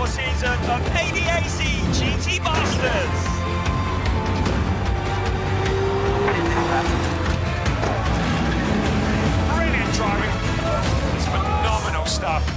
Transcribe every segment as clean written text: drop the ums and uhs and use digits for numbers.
more season of ADAC GT Masters. Brilliant driving. It's phenomenal stuff.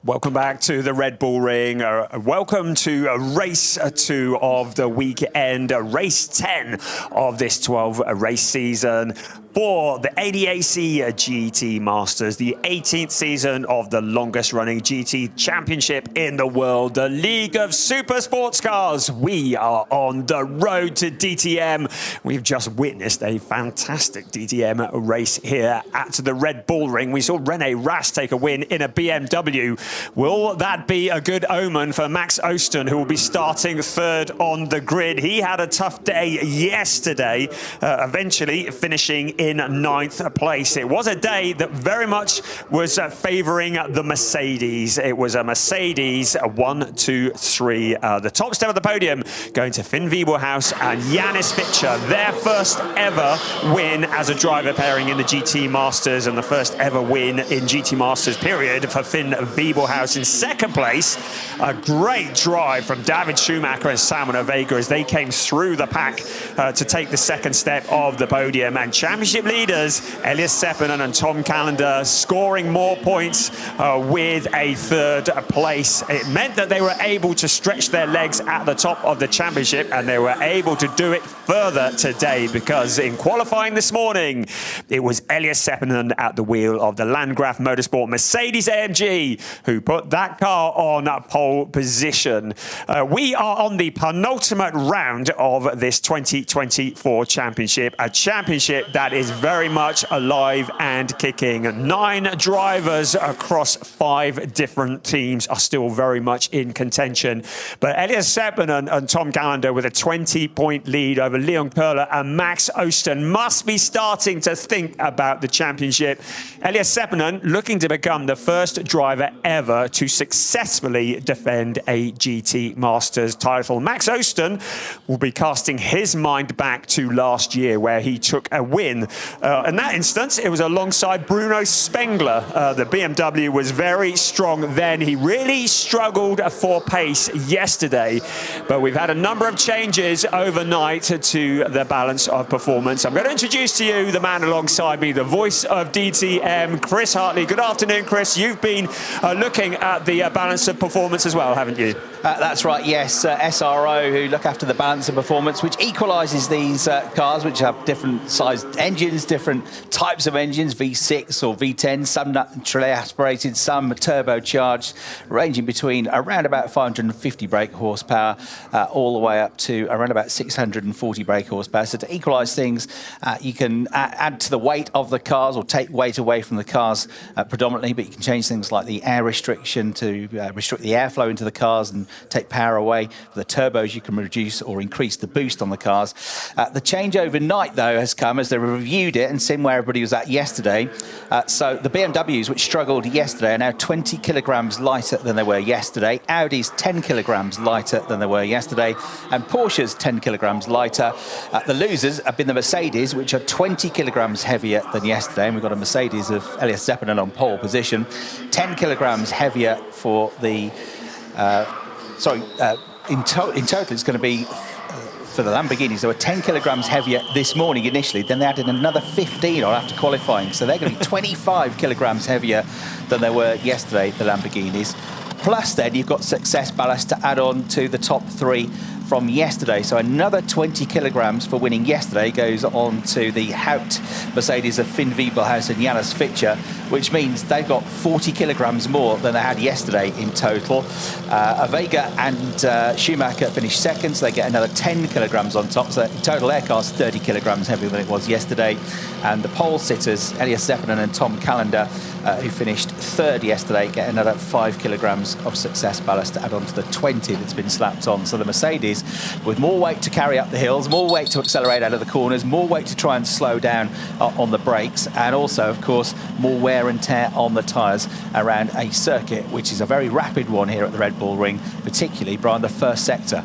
Welcome back to the Red Bull Ring. Welcome to race 2 of the weekend, race 10 of this 12-race season for the ADAC GT Masters, the 18th season of the longest-running GT championship in the world, the League of Super Sports Cars. We are on the road to DTM. We've just witnessed a fantastic DTM race here at the Red Bull Ring. We saw René Rast take a win in a BMW. Will that be a good omen for Max Osten, who will be starting 3rd on the grid? He had a tough day yesterday, eventually finishing in 9th place. It was a day that very much was favouring the Mercedes. It was a Mercedes 1, 2, 3. The top step of the podium going to Finn Wiebelhaus and Janis Fitcher. Their first ever win as a driver pairing in the GT Masters, and the first ever win in GT Masters period for Finn Wiebelhaus. In 2nd place, a great drive from David Schumacher and Samuel Vega as they came through the pack to take the 2nd step of the podium. And championship leaders Elias Seppänen and Tom Callender scoring more points with a 3rd place. It meant that they were able to stretch their legs at the top of the championship, and they were able to do it further today, because in qualifying this morning, it was Elias Seppänen at the wheel of the Landgraf Motorsport Mercedes AMG who put that car on pole position. We are on the penultimate round of this 2024 championship, a championship that is very much alive and kicking. 9 drivers across 5 different teams are still very much in contention. But Elias Seppänen and Tom Callender with a 20-point lead over Leon Köhler and Max Osten must be starting to think about the championship. Elias Seppänen looking to become the first driver ever to successfully defend a GT Masters title. Max Osten will be casting his mind back to last year, where he took a win. In that instance, it was alongside Bruno Spengler. The BMW was very strong then. He really struggled for pace yesterday, but we've had a number of changes overnight to the balance of performance. I'm going to introduce to you the man alongside me, the voice of DTM, Chris Hartley. Good afternoon, Chris. You've been looking at the balance of performance as well, haven't you? That's right, yes. SRO, who look after the balance of performance, which equalises these cars, which have different sized engines, different types of engines, V6 or V10, some naturally aspirated, some turbocharged, ranging between around about 550 brake horsepower all the way up to around about 640 brake horsepower. So to equalise things, you can add to the weight of the cars or take weight away from the cars predominantly, but you can change things like the air restriction to restrict the airflow into the cars and take power away. For the turbos, you can reduce or increase the boost on the cars. The change overnight, though, has come as they reviewed it and seen where everybody was at yesterday. So the BMWs, which struggled yesterday, are now 20 kilograms lighter than they were yesterday. Audi's 10 kilograms lighter than they were yesterday, and Porsche's 10 kilograms lighter. The losers have been the Mercedes, which are 20 kilograms heavier than yesterday, and we've got a Mercedes of Elias Seppänen on pole position. 10 kilograms heavier for the in total it's going to be for the Lamborghinis. They were 10 kilograms heavier this morning initially, then they added another 15 on after qualifying, so they're going to be 25 kilograms heavier than they were yesterday, the Lamborghinis. Plus then you've got success ballast to add on to the top 3 from yesterday. So another 20 kilograms for winning yesterday goes on to the Haupt Mercedes of Finn Wiebelhaus and Janis Fitcher, which means they've got 40 kilograms more than they had yesterday in total. Vega and Schumacher finished second, so they get another 10 kilograms on top. So in total, their car's 30 kilograms heavier than it was yesterday. And the pole sitters, Elias Seppänen and Tom Callender, who finished 3rd yesterday, get another 5 kilograms of success ballast to add on to the 20 that's been slapped on. So the Mercedes tyres, with more weight to carry up the hills, more weight to accelerate out of the corners, more weight to try and slow down on the brakes, and also, of course, more wear and tear on the tyres around a circuit, which is a very rapid one here at the Red Bull Ring, particularly, Brian, the first sector.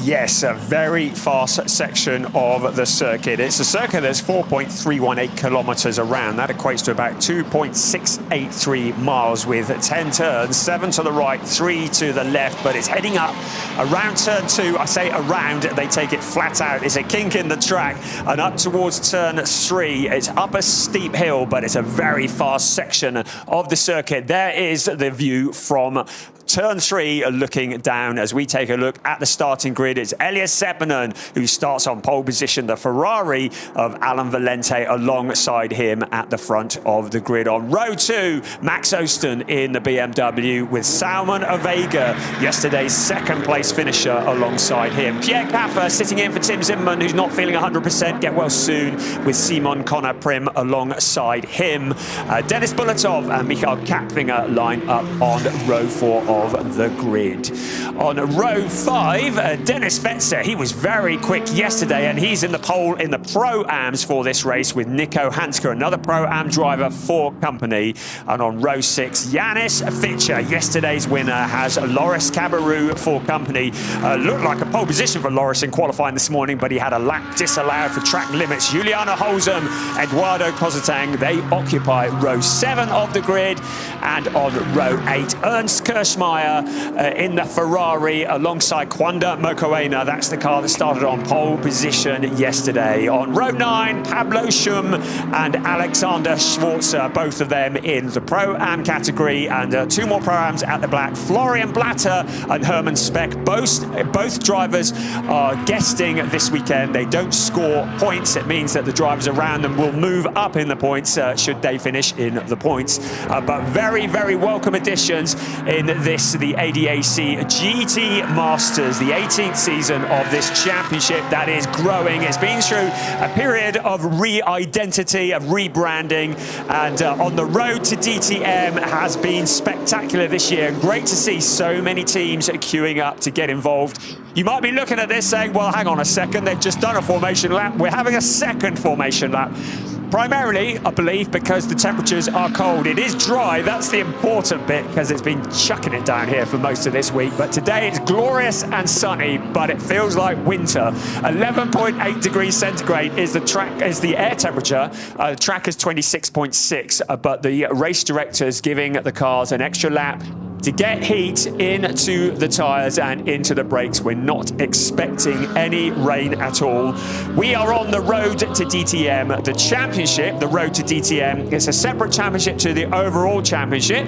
Yes, a very fast section of the circuit. It's a circuit that's 4.318 kilometers around. That equates to about 2.683 miles with 10 turns, 7 to the right, 3 to the left, but it's heading up around turn 2. I say around, they take it flat out. It's a kink in the track, and up towards turn 3. It's up a steep hill, but it's a very fast section of the circuit. There is the view from turn 3 looking down as we take a look at the starting grid. It's Elias Seppänen who starts on pole position, the Ferrari of Alan Valente alongside him at the front of the grid. On row 2, Max Osten in the BMW with Salman Ovega, yesterday's second place finisher, alongside him. Pierre Caffer sitting in for Tim Zimmermann, who's not feeling 100%, get well soon, with Simon Connor Prim alongside him. Dennis Bulatov and Michael Kapfinger line up on row 4 of the grid. On row 5, Dennis Fetzer, he was very quick yesterday, and he's in the pole in the Pro-Ams for this race with Nico Hanska, another Pro-Am driver for company. And on row 6, Yanis Fitcher, yesterday's winner, has Loris Cabarrou for company. Looked like a pole position for Loris in qualifying this morning, but he had a lap disallowed for track limits. Juliana Holzem, Eduardo Kozatang, they occupy row 7 of the grid. And on row 8, Ernst Kirschmeier in the Ferrari alongside Kwanda Mokoena. That's the car that started on pole position yesterday. On row 9, Pablo Schum and Alexander Schwarzer, both of them in the Pro-Am category, and 2 more Pro-Ams at the back. Florian Blatter and Hermann Speck, both drivers are guesting this weekend. They don't score points. It means that the drivers around them will move up in the points should they finish in the points. But very, very welcome additions in this, the ADAC GT Masters, the 18th season of this championship that is growing. It's been through a period of re-identity, of rebranding, and on the road to DTM has been spectacular this year. Great to see so many teams queuing up to get involved. You might be looking at this saying, well, hang on a second, they've just done a formation lap. We're having a second formation lap. Primarily, I believe, because the temperatures are cold. It is dry, that's the important bit, because it's been chucking it down here for most of this week. But today it's glorious and sunny, but it feels like winter. 11.8 degrees centigrade is the air temperature. The track is 26.6, but the race director's giving the cars an extra lap to get heat into the tyres and into the brakes. We're not expecting any rain at all. We are on the road to DTM, the championship, the road to DTM. It's a separate championship to the overall championship.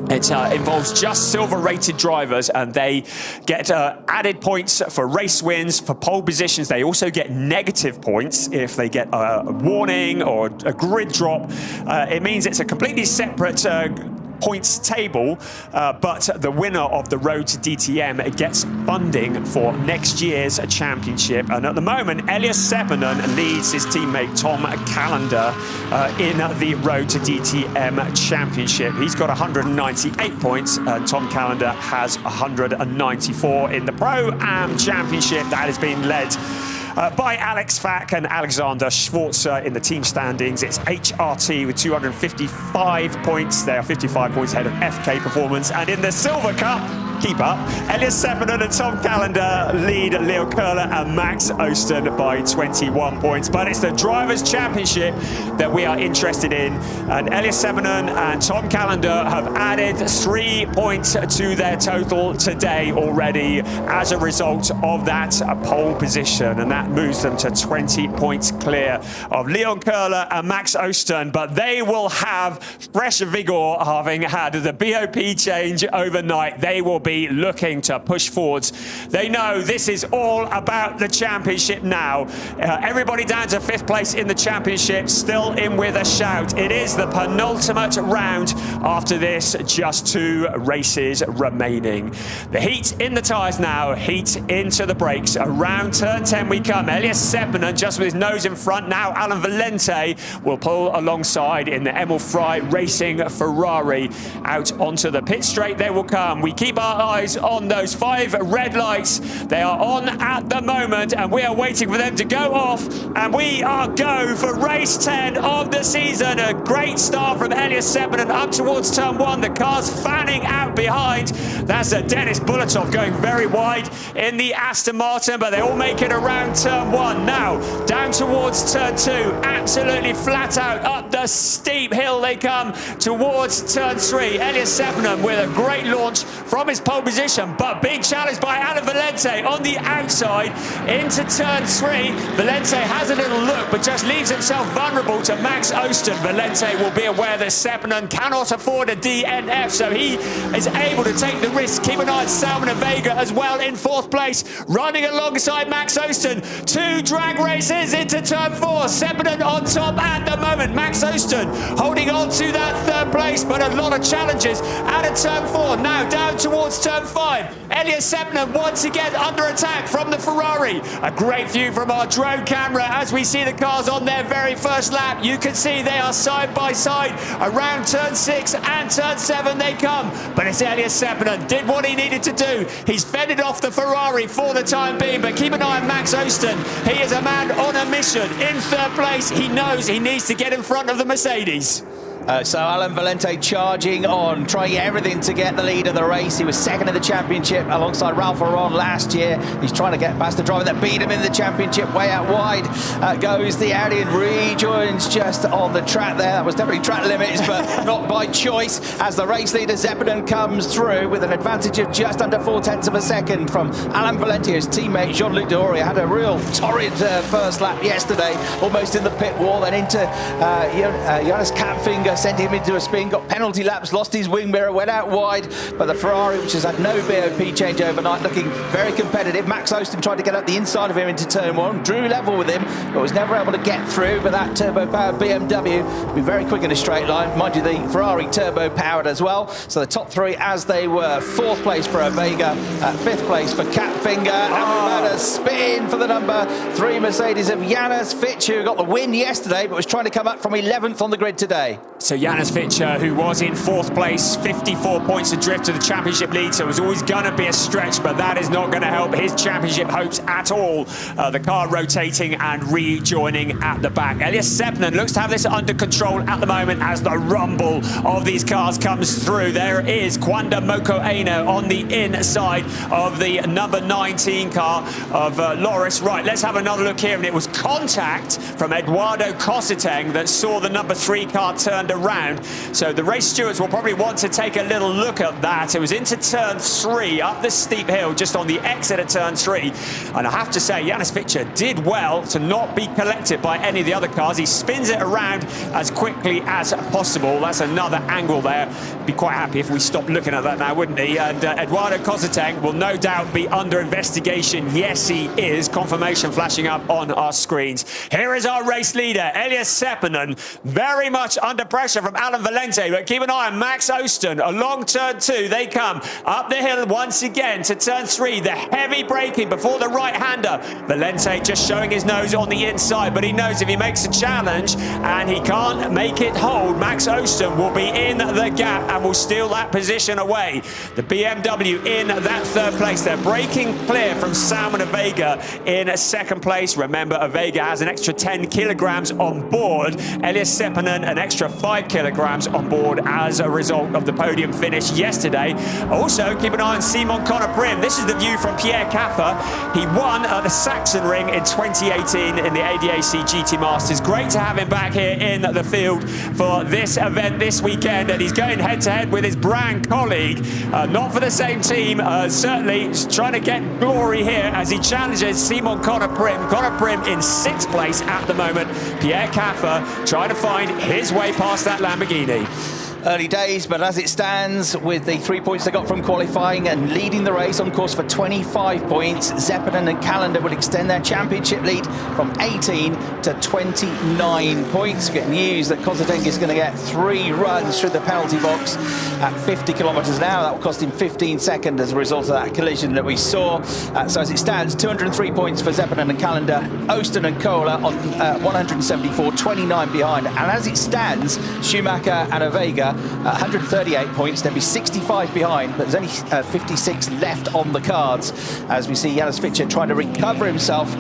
It involves just silver-rated drivers, and they get added points for race wins, for pole positions. They also get negative points if they get a warning or a grid drop. It means it's a completely separate points table, but the winner of the road to DTM gets funding for next year's championship. And at the moment, Elias Seppänen leads his teammate Tom Callender in the road to DTM championship. He's got 198 points, and Tom Callender has 194 in the Pro-Am championship that has been led by Alex Fack and Alexander Schwarzer in the team standings. It's HRT with 255 points. They are 55 points ahead of FK Performance. And in the Silver Cup, keep up, Elias Seppänen and Tom Callender lead Leo Köhler and Max Osten by 21 points. But it's the Drivers' Championship that we are interested in. And Elias Seppänen and Tom Callender have added 3 points to their total today already as a result of that pole position. And that moves them to 20 points clear of Leon Köhler and Max Osten. But they will have fresh vigor, having had the BOP change overnight. They will be looking to push forwards. They know this is all about the championship now. Everybody down to 5th place in the championship, still in with a shout. It is the penultimate round after this, just 2 races remaining. The heat in the tyres now, heat into the brakes. Around turn 10 we come. Elias Seppänen just with his nose in front. Now Alan Valente will pull alongside in the Emil Frey Racing Ferrari. Out onto the pit straight they will come. We keep our eyes on those 5 red lights. They are on at the moment, and we are waiting for them to go off, and we are go for race 10 of the season. A great start from Elias Sepinen up towards turn 1. The car's fanning out behind. That's Dennis Bulatov going very wide in the Aston Martin, but they all make it around turn 1. Now, down towards turn 2, absolutely flat out up the steep hill they come towards turn 3. Elias Sepinen with a great launch from his pole position, but being challenged by Alan Valente on the outside into turn 3. Valente has a little look, but just leaves himself vulnerable to Max Osten. Valente will be aware that Sepinen cannot afford a DNF, so he is able to take the risk. Keep an eye on Salman Vega as well in 4th place, running alongside Max Osten. 2 drag races into turn 4. Sepinen on top at the moment. Max Osten holding on to that 3rd place, but a lot of challenges out of turn 4. Now down towards turn 5. Elias Sepinen once again under attack from the Ferrari. A great view from our drone camera as we see the cars on their very first lap. You can see they are side by side around turn 6 and turn 7 they come. But it's Elias Sepinen did what he needed to do. He's fended off the Ferrari for the time being, but keep an eye on Max Osten. He is a man on a mission. In 3rd place, he knows he needs to get in front of the Mercedes. So Alan Valente charging on, trying everything to get the lead of the race. He was 2nd in the championship alongside Ralph Aron last year. He's trying to get past the driver that beat him in the championship. Way out wide goes the Audi and rejoins just on the track there. That was definitely track limits, but not by choice, as the race leader Sepinen comes through with an advantage of just under 0.4 of a second from Alan Valente. His teammate Jean-Luc Deoria had a real torrid first lap yesterday, almost in the pit wall, then into Jonas Kapfinger, sent him into a spin, got penalty laps, lost his wing mirror, went out wide, but the Ferrari, which has had no BOP change overnight, looking very competitive. Max Osten tried to get up the inside of him into turn 1, drew level with him, but was never able to get through. But that turbo-powered BMW will be very quick in a straight line. Mind you, the Ferrari turbo-powered as well. So the top 3 as they were. 4th place for Vega, 5th place for Kapfinger, and we've had a spin for the number 3 Mercedes of Janis Fitcher, who got the win yesterday, but was trying to come up from 11th on the grid today. So Janis Fitcher, who was in 4th place, 54 points adrift to the championship lead, so it was always going to be a stretch, but that is not going to help his championship hopes at all. The car rotating and rejoining at the back. Elias Sepinen looks to have this under control at the moment as the rumble of these cars comes through. There is Kwanda Mokoena on the inside of the number 19 car of Loris. Right, let's have another look here, and it was contact from Eduardo Cosseteng that saw the number 3 car turned around. So the race stewards will probably want to take a little look at that. It was into turn 3, up the steep hill, just on the exit of turn 3. And I have to say, Janis Fitcher did well to not be collected by any of the other cars. He spins it around as quickly as possible. That's another angle there. Be quite happy if we stopped looking at that now, wouldn't he? And Eduardo Cosseteng will no doubt be under investigation. Yes, he is. Confirmation flashing up on our screens. Here is our race leader, Elias Sepinen, very much under pressure from Alan Valente, but keep an eye on Max Osten along turn 2. They come up the hill once again to turn 3. The heavy braking before the right-hander. Valente just showing his nose on the inside, but he knows if he makes a challenge and he can't make it hold, Max Osten will be in the gap and will steal that position away. The BMW in that 3rd place. They're breaking clear from Salman Vega in 2nd place. Remember, Vega has an extra 10 kilograms on board. Elias Sepinen an extra 5 kilograms on board as a result of the podium finish yesterday. Also, keep an eye on Simon Conner-Prim. This is the view from Pierre Caffer. He won at the Saxon Ring in 2018 in the ADAC GT Masters. Great to have him back here in the field for this event this weekend, and he's going head-to-head with his brand colleague. Not for the same team, certainly trying to get glory here as he challenges Simon Conner-Prim. Conner-Prim in 6th place at the moment. Pierre Caffer trying to find his way past that Lamborghini. Early days, but as it stands, with the 3 points they got from qualifying and leading the race on course for 25 points, Sepinen and Callender will extend their championship lead from 18 to 29 points. We get news that Cosseteng is going to get 3 runs through the penalty box at 50 kilometres an hour. That will cost him 15 seconds as a result of that collision that we saw. So as it stands, 203 points for Sepinen and Callender, Osten and Kohler on 174, 29 behind. And as it stands, Schumacher and Vega 138 points. There'll be 65 behind, but there's only 56 left on the cards. As we see Janis Fitcher trying to recover himself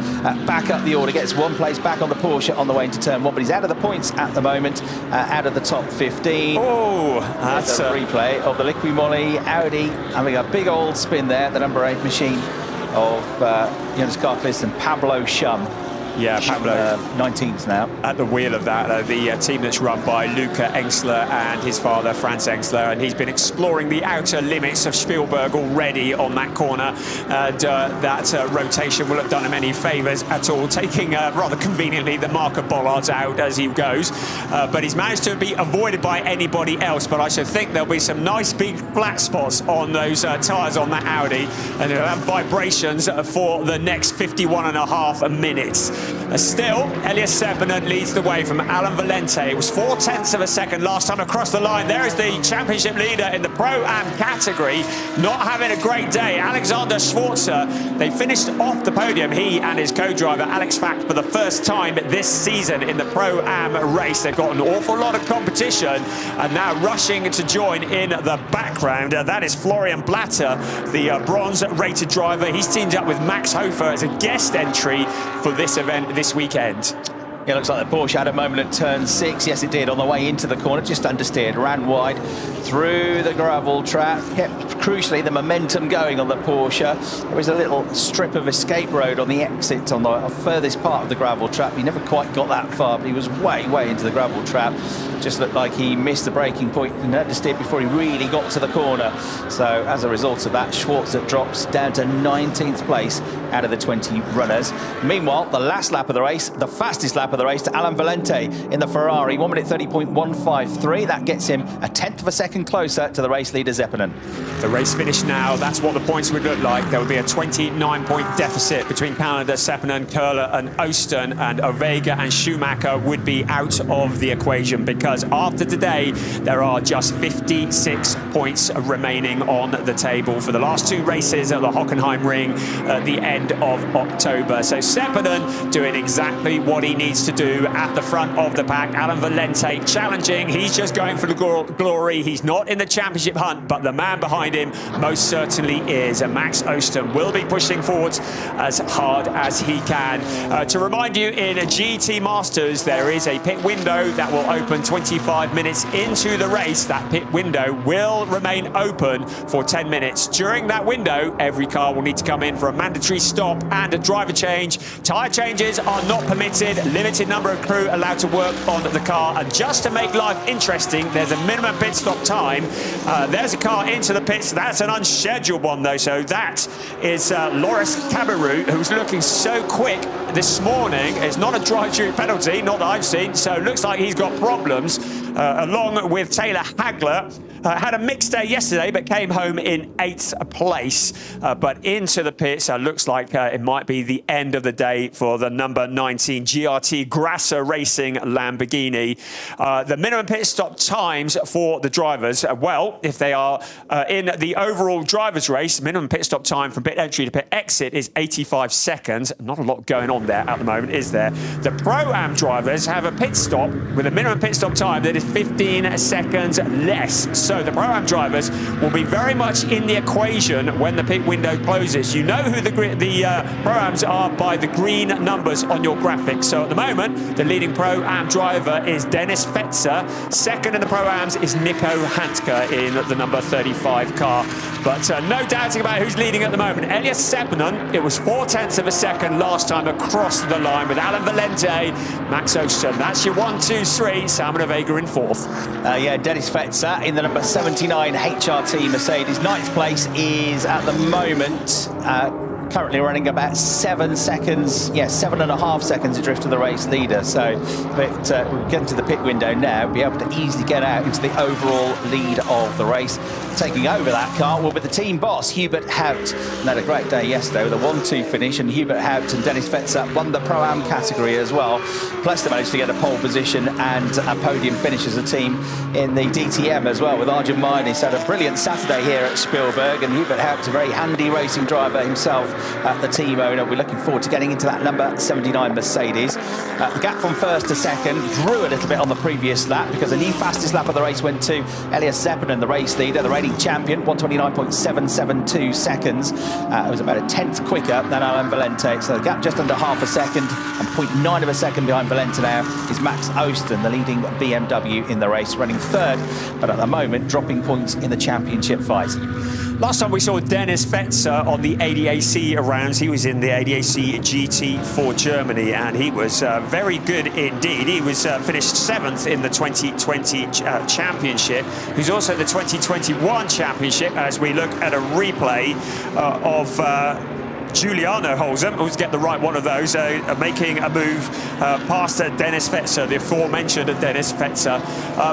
back up the order, gets one place back on the Porsche on the way into turn one, but he's out of the points at the moment, out of the top 15. Oh, that's a replay of the Liqui Moly Audi having a big old spin there, the number 8 machine of Jonas Karklist and Pablo Schum. Yeah, Pablo 19th now at the wheel of that. The team that's run by Luca Engsler and his father Franz Engsler, and he's been exploring the outer limits of Spielberg already on that corner, and that rotation will have done him any favours at all, taking rather conveniently the marker bollards out as he goes, but he's managed to be avoided by anybody else. But I should think there'll be some nice big flat spots on those tyres on that Audi, and it'll have vibrations for the next 51.5 minutes. Still, Elias Sepinen leads the way from Alan Valente. It was 0.4 of a second last time across the line. There is the championship leader in the Pro-Am category, not having a great day. Alexander Schwarzer, they finished off the podium, he and his co-driver Alex Fact, for the first time this season in the Pro-Am race. They've got an awful lot of competition, and now rushing to join in the background. That is Florian Blatter, the bronze-rated driver. He's teamed up with Max Hofer as a guest entry for this event this weekend. It looks like the Porsche had a moment at turn 6. Yes, it did, on the way into the corner, just understeered, ran wide through the gravel trap, kept, crucially, the momentum going on the Porsche. There was a little strip of escape road on the exit on the furthest part of the gravel trap. He never quite got that far, but he was way into the gravel trap. Just looked like he missed the braking point and understeered before he really got to the corner. So as a result of that, Schwarzer drops down to 19th place out of the 20 runners. Meanwhile, the last lap of the race, the fastest lap of the race, to Alan Valente in the Ferrari, 1 minute 30.153. That gets him a 1/10 of a second closer to the race leader Zeppelin. The race finished now. That's what the points would look like. There would be a 29-point deficit between Canada, Sepinen, Köhler and Osten, and Ovega and Schumacher would be out of the equation, because after today there are just 56 points remaining on the table for the last 2 races at the Hockenheim Ring at the end of October. So Sepinen doing exactly what he needs to do at the front of the pack. Alan Valente challenging. He's just going for the glory. He's not in the championship hunt, but the man behind him most certainly is. And Max Osten will be pushing forwards as hard as he can. To remind you, in a GT Masters, there is a pit window that will open 25 minutes into the race. That pit window will remain open for 10 minutes. During that window, every car will need to come in for a mandatory stop and a driver change. Tyre changes are not permitted. Limited number of crew allowed to work on the car. And just to make life interesting, there's a minimum pit stop time. There's a car into the pits. That's an unscheduled one, though. So that is Loris Cabarrou, who's looking so quick this morning. It's not a drive-through penalty, not that I've seen. So it looks like he's got problems, along with Taylor Hagler. Had a mixed day yesterday, but came home in 8th place. But into the pits, looks like it might be the end of the day for the number 19 GRT Grasser Racing Lamborghini. The minimum pit stop times for the drivers, well, if they are in the overall drivers race, minimum pit stop time from pit entry to pit exit is 85 seconds. Not a lot going on there at the moment, is there? The Pro-Am drivers have a pit stop with a minimum pit stop time that is 15 seconds less. So the Pro-Am drivers will be very much in the equation when the pit window closes. You know who the Pro-Ams are by the green numbers on your graphic. So at the moment, the leading Pro-Am driver is Dennis Fetzer. Second in the Pro-Ams is Nico Handke in the number 35 car. But no doubting about who's leading at the moment. Elias Sepinen, it was 0.4 of a second last time across the line with Alan Valente, Max Osten. That's your 1, 2, 3. Simon Ovega in 4th. Yeah, Dennis Fetzer in the number 79 HRT Mercedes. 9th place is at the moment currently running about 7 seconds, 7.5 seconds adrift of the race leader. So we'll get into the pit window now, be able to easily get out into the overall lead of the race. Taking over that car will be the team boss, Hubert Haupt. And had a great day yesterday with a 1-2 finish, and Hubert Haupt and Dennis Fetzer won the Pro-Am category as well. Plus they managed to get a pole position and a podium finish as a team in the DTM as well, with Arjun Maini. He's had a brilliant Saturday here at Spielberg, and Hubert Haupt, a very handy racing driver himself, the team owner. We're looking forward to getting into that number 79 Mercedes. The gap from first to second grew a little bit on the previous lap because the new fastest lap of the race went to Elias Seppinen, the race leader, the reigning champion, 129.772 seconds. It was about a tenth quicker than Alain Valente, so the gap just under half a second, and 0.9 of a second behind Valente now is Max Osten, the leading BMW in the race, running third, but at the moment dropping points in the championship fight. Last time we saw Dennis Fetzer on the ADAC rounds, he was in the ADAC GT for Germany, and he was very good indeed. He was finished 7th in the 2020 championship. He's also the 2021 championship, as we look at a replay of Giuliano Holzem, who's get the right one of those, making a move past Dennis Fetzer, the aforementioned Dennis Fetzer.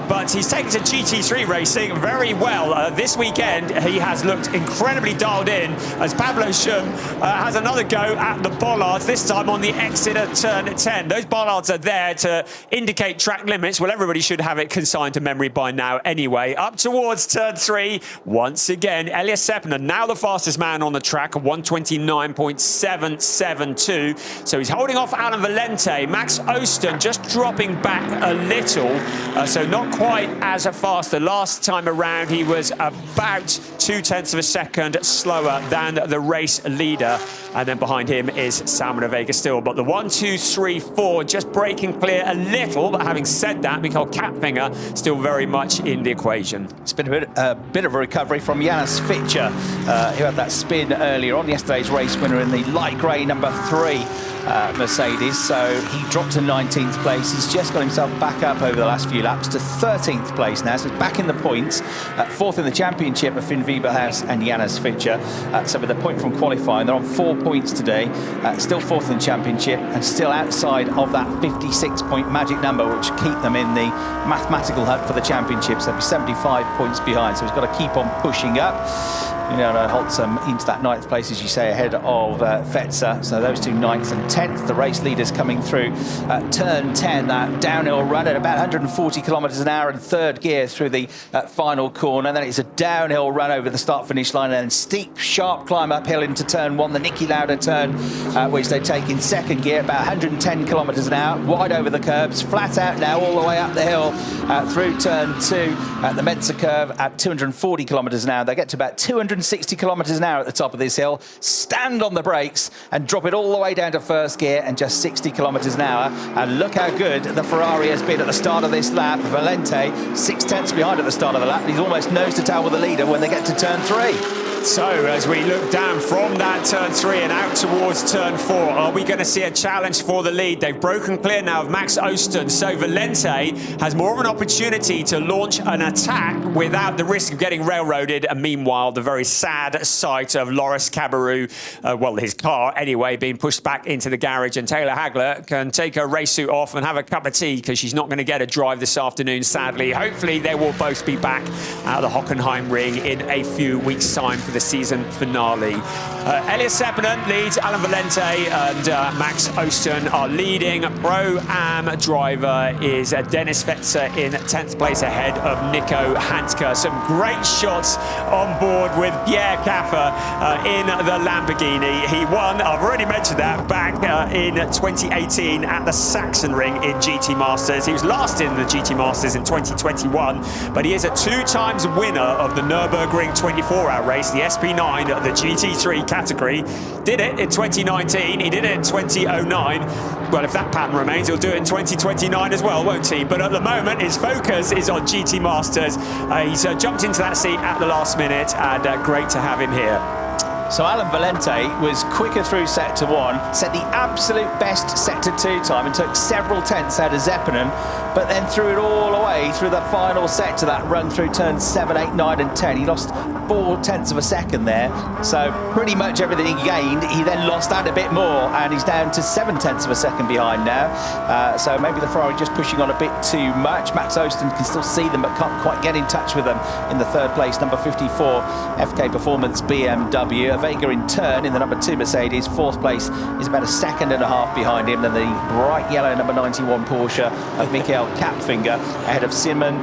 But he's taken to GT3 racing very well. This weekend, he has looked incredibly dialed in as Pablo Schum has another go at the bollards, this time on the exit of turn 10. Those bollards are there to indicate track limits. Well, everybody should have it consigned to memory by now anyway. Up towards turn 3, once again, Elias Seppinen, now the fastest man on the track, 129.772. So he's holding off Alain Valente. Max Osten just dropping back a little, so not quite as fast. The last time around, he was about 0.2 of a second slower than the race leader. And then behind him is Salman Vega still. But the 1, 2, 3, 4 just breaking clear a little. But having said that, Michael Kapfinger still very much in the equation. It's been a bit of a recovery from Janis Fitcher, who had that spin earlier on, yesterday's race winner in the light grey number 3 Mercedes. So he dropped to 19th place. He's just got himself back up over the last few laps to 13th place now. So he's back in the points. 4th in the championship of Finn Wieberhaus and Janis Fitcher. So with a point from qualifying, they're on 4 points today. Still 4th in the championship and still outside of that 56-point magic number, which keep them in the mathematical hunt for the championships. They'll be 75 points behind. So he's got to keep on pushing up. You know, Holzem into that 9th place, as you say, ahead of Fetzer. So those two 9th and 10th. The race leaders coming through turn 10, that downhill run at about 140 kilometres an hour in 3rd gear through the final corner. And then it's a downhill run over the start-finish line, and then steep, sharp climb uphill into turn 1, the Niki Lauda turn, which they take in 2nd gear, about 110 kilometres an hour, wide over the curbs, flat out now, all the way up the hill through turn 2 at the Mensa curve at 240 kilometres an hour. They get to about 260 kilometres an hour at the top of this hill, stand on the brakes and drop it all the way down to 1st gear and just 60 kilometres an hour. And look how good the Ferrari has been at the start of this lap. Valente 0.6 behind at the start of the lap. He's almost nose to tail with the leader when they get to turn 3. So as we look down from that turn 3 and out towards turn 4, are we going to see a challenge for the lead? They've broken clear now of Max Osten, so Valente has more of an opportunity to launch an attack without the risk of getting railroaded. And meanwhile, the very sad sight of Loris Cabarrou, well, his car anyway, being pushed back into the garage, and Taylor Hagler can take her race suit off and have a cup of tea because she's not going to get a drive this afternoon, sadly. Hopefully, they will both be back at the Hockenheim ring in a few weeks' time for the season finale. Elias Seppinen leads, Alain Valente and Max Osten are leading. Pro-Am driver is Dennis Fetzer in 10th place ahead of Nico Handke. Some great shots on board with Pierre Caffer in the Lamborghini. He won, I've already mentioned that, back in 2018 at the Sachsenring in GT Masters. He was last in the GT Masters in 2021, but he is a 2-times winner of the Nürburgring 24-hour race, the SP9, the GT3 category. Did it in 2019, he did it in 2009. Well, if that pattern remains, he'll do it in 2029 as well, won't he? But at the moment, his focus is on GT Masters. He's jumped into that seat at the last minute, and great to have him here. So Alain Valente was quicker through sector 1, set the absolute best sector 2 time and took several tenths out of Seppinen, but then threw it all away through the final sector, that run through turns 7, 8, 9 and 10. He lost 0.4 of a second there, so pretty much everything he gained, he then lost out a bit more, and he's down to 0.7 of a second behind now. So maybe the Ferrari just pushing on a bit too much. Max Osten can still see them but can't quite get in touch with them in the 3rd place, number 54 FK Performance BMW. Vega in turn in the number 2 Mercedes. 4th place is about 1.5 seconds behind him. Then the bright yellow number 91 Porsche of Michael got cap finger ahead of Simon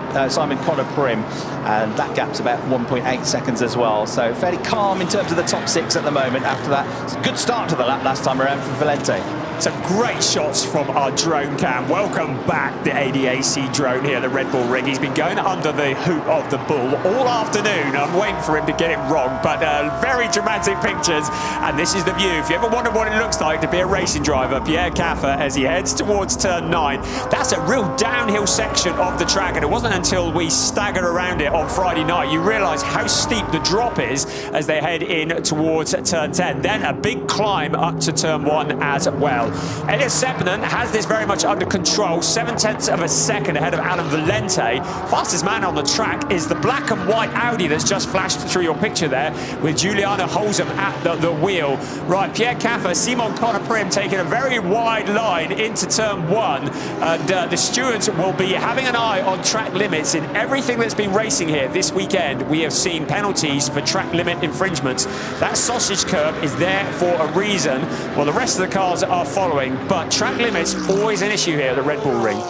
Connor Prim, and that gap's about 1.8 seconds as well. So fairly calm in terms of the top 6 at the moment after that. It's a good start to the lap last time around for Valente. Some great shots from our drone cam. Welcome back, the ADAC drone here at the Red Bull Ring. He's been going under the hoop of the bull all afternoon. I'm waiting for him to get it wrong, but very dramatic pictures. And this is the view. If you ever wondered what it looks like to be a racing driver, Pierre Caffer, as he heads towards turn 9. That's a real downhill section of the track, and it wasn't until we staggered around it on Friday night you realise how steep the drop is as they head in towards turn 10. Then a big climb up to turn 1 as well. Elias Seppänen has this very much under control, 0.7 of a second ahead of Alan Valente. Fastest man on the track is the black and white Audi that's just flashed through your picture there, with Juliana Holzem at the wheel. Right, Pierre Caffer, Simon Connor Prim taking a very wide line into turn 1, and the stewards will be having an eye on track limits. In everything that's been racing here this weekend, we have seen penalties for track limit infringements. That sausage curb is there for a reason. Well, the rest of the cars are following, but track limits always an issue here at the Red Bull Ring.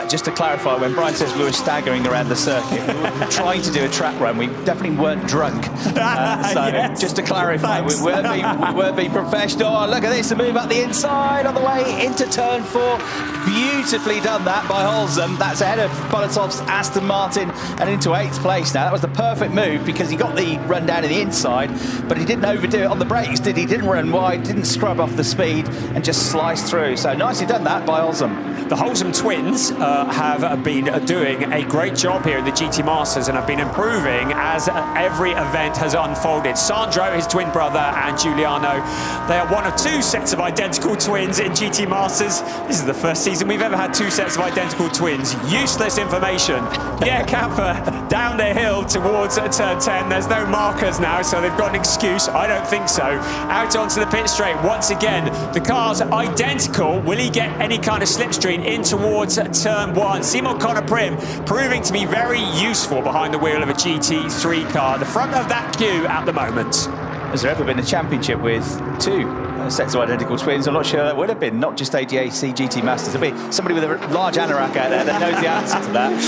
Just to clarify, when Brian says we were staggering around the circuit, we were trying to do a track run. We definitely weren't drunk. Yes. Just to clarify, we weren't being professional. Oh, look at this, a move up the inside on the way into turn 4. Beautifully done that by Holzem. That's ahead of Bolotov's Aston Martin and into 8th place now. That was the perfect move because he got the run down in the inside, but he didn't overdo it on the brakes, did he? Didn't run wide, didn't scrub off the speed, and just sliced through. So nicely done that by Holzem. The Holzem twins have been doing a great job here in the GT Masters and have been improving as every event has unfolded. Sandro, his twin brother, and Giuliano, they are one of 2 sets of identical twins in GT Masters. This is the first season we've ever had 2 sets of identical twins. Useless information. Pierre Caffer down the hill towards turn 10. There's no markers now, so they've got an excuse. I don't think so. Out onto the pit straight once again. The cars identical. Will he get any kind of slipstream in towards turn 1? Simon Connor Prim proving to be very useful behind the wheel of a GT3 car. The front of that queue at the moment. Has there ever been a championship with 2 sets of identical twins? I'm not sure that would have been, not just ADAC GT Masters. There'll be somebody with a large anorak out there that knows the answer to that.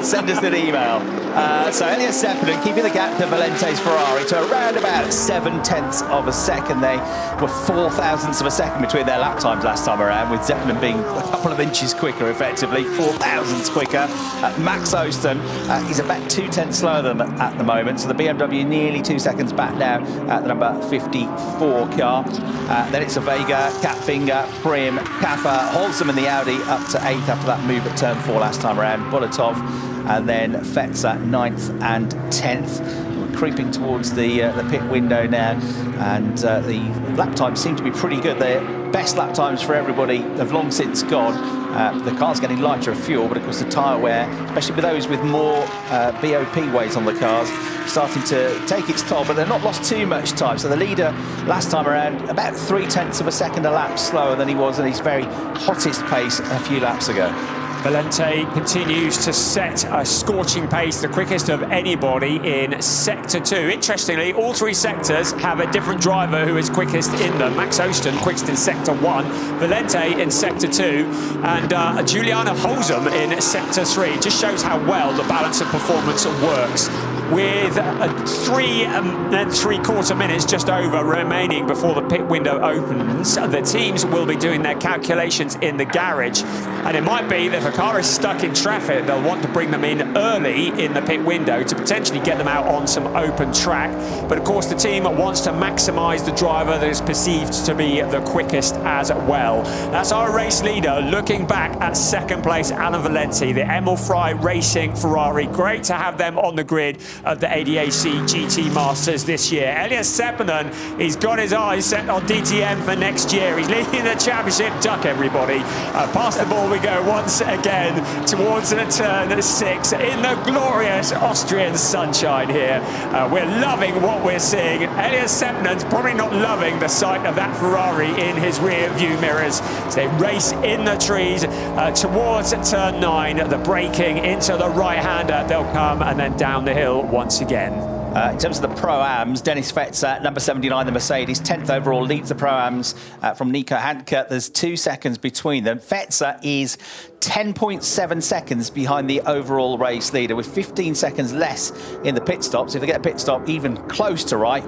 Send us an email. So Elias Seppänen keeping the gap to Valente's Ferrari to around about 0.7 of a second. They were 0.004 of a second between their lap times last time around, with Seppänen being a couple of inches quicker, effectively 0.004 quicker. Max Osten, he's about 0.2 slower than at the moment, so the BMW nearly 2 seconds back now at the number 54 car. Then it's a Vega, Capfinger, Prim, Caffer, Holzem in the Audi up to 8th after that move at turn 4 last time around. Bolotov, and then Fetzer 9th and 10th. We're creeping towards the pit window now, and the lap times seem to be pretty good. The best lap times for everybody have long since gone. The car's getting lighter of fuel, but of course the tyre wear, especially with those with more BOP weight on the cars, starting to take its toll, but they've not lost too much time. So the leader last time around, about 0.3 of a second a lap slower than he was at his very hottest pace a few laps ago. Valente continues to set a scorching pace, the quickest of anybody in Sector 2. Interestingly, all 3 sectors have a different driver who is quickest in them. Max Osten quickest in Sector 1, Valente in Sector 2, and Juliana Holzem in Sector 3. Just shows how well the balance of performance works. With 3 and 3/4 minutes just over remaining before the pit window opens, the teams will be doing their calculations in the garage, and it might be that if a car is stuck in traffic, they'll want to bring them in early in the pit window to potentially get them out on some open track. But of course the team wants to maximise the driver that is perceived to be the quickest as well. That's our race leader looking back at 2nd place, Alan Valente, the Emil Frey Racing Ferrari. Great to have them on the grid of the ADAC GT Masters this year. Elias Seppänen, he's got his eyes set on DTM for next year. He's leading the championship. Duck, everybody. Past the ball we go once again towards turn 6 in the glorious Austrian sunshine here. We're loving what we're seeing. Elias Sepänen's probably not loving the sight of that Ferrari in his rear view mirrors. So they race in the trees towards turn 9. The braking into the right-hander. They'll come and then down the hill once again. In terms of the Pro-Ams, Dennis Fetzer, number 79, the Mercedes, 10th overall, leads the Pro-Ams from Nico Handke. There's 2 seconds between them. Fetzer is 10.7 seconds behind the overall race leader, with 15 seconds less in the pit stops. If they get a pit stop even close to right,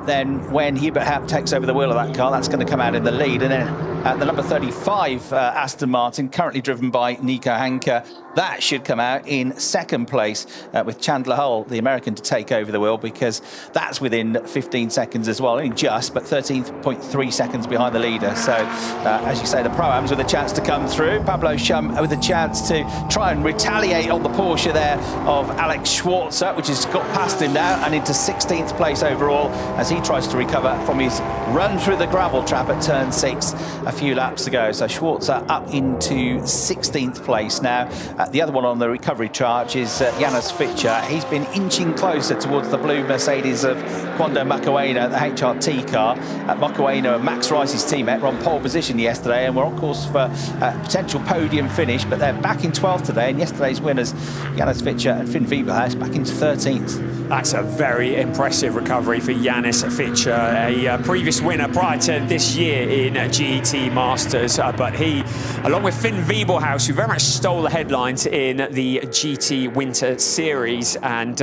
then when Hubert Happ takes over the wheel of that car, that's going to come out in the lead. And then the number 35 Aston Martin, currently driven by Nico Handke, that should come out in second place with Chandler Hull, the American, to take over the wheel, because that's within 15 seconds as well, only just, but 13.3 seconds behind the leader. So, as you say, the Pro-Ams with a chance to come through. Pablo Schum with a chance to try and retaliate on the Porsche there of Alex Schwarzer, which has got past him now and into 16th place overall as he tries to recover from his run through the gravel trap at turn 6 a few laps ago. So Schwarzer up into 16th place now. The other one on the recovery charge is Janis Fitcher. He's been inching closer towards the blue Mercedes of Quando Macuena, the HRT car. Macuena and Max Rice's teammate were on pole position yesterday and were on course for a potential podium finish, but they're back in 12th today, and yesterday's winners, Janis Fitcher and Finn Wiebelhaus, back into 13th. That's a very impressive recovery for Janis Fitcher, a previous winner prior to this year in GT Masters, but he, along with Finn Wiebelhaus, who very much stole the headlines in the GT Winter Series, and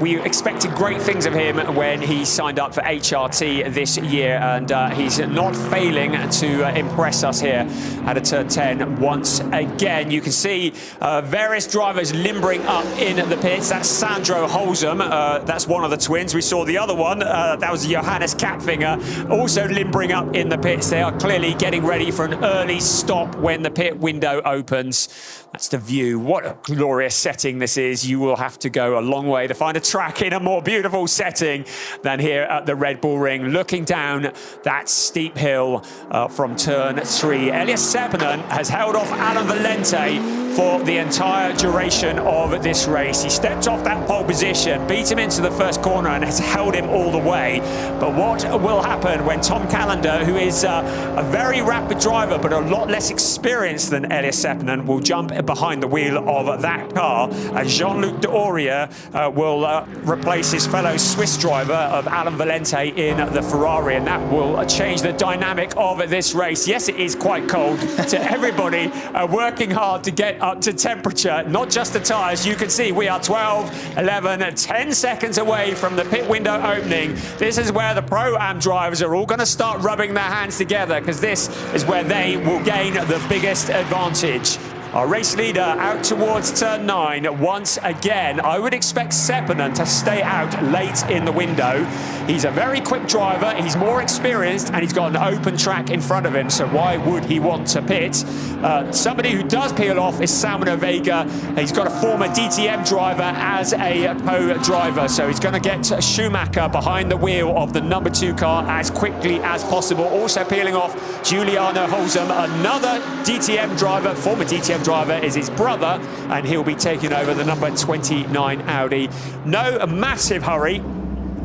we expected great things of him when he signed up for HRT this year, and he's not failing to impress us here at a turn 10 once again. You can see various drivers limbering up in the pits. That's Sandro Holzem, that's one of the twins. We saw the other one, that was Johannes Kapfinger, also limbering up in the pits. They are clearly getting ready for an early stop when the pit window opens. That's the view. What a glorious setting this is. You will have to go a long way to find a track in a more beautiful setting than here at the Red Bull Ring, looking down that steep hill from turn 3. Elias Seppänen has held off Alan Valente for the entire duration of this race. He stepped off that pole position, beat him into the first corner, and has held him all the way. But what will happen when Tom Callender, who is a very rapid driver but a lot less experienced than Elias Seppänen, will jump behind the wheel of that car, and Jean-Luc D'Auria will replace his fellow Swiss driver of Alan Valente in the Ferrari, and that will change the dynamic of this race. Yes, it is quite cold to everybody working hard to get up to temperature, not just the tyres. You can see we are 12, 11, 10 seconds away from the pit window opening. This is where the Pro-Am drivers are all going to start rubbing their hands together, because this is where they will gain the biggest advantage. Our race leader out towards turn 9 once again. I would expect Seppänen to stay out late in the window. He's a very quick driver, he's more experienced, and he's got an open track in front of him, so why would he want to pit? Somebody who does peel off is Salman Vega. He's got a former DTM driver as a co-driver, so he's going to get Schumacher behind the wheel of the number 2 car as quickly as possible. Also peeling off Giuliano Holzem, another DTM driver, former DTM driver, is his brother, and he'll be taking over the number 29 Audi. No massive hurry.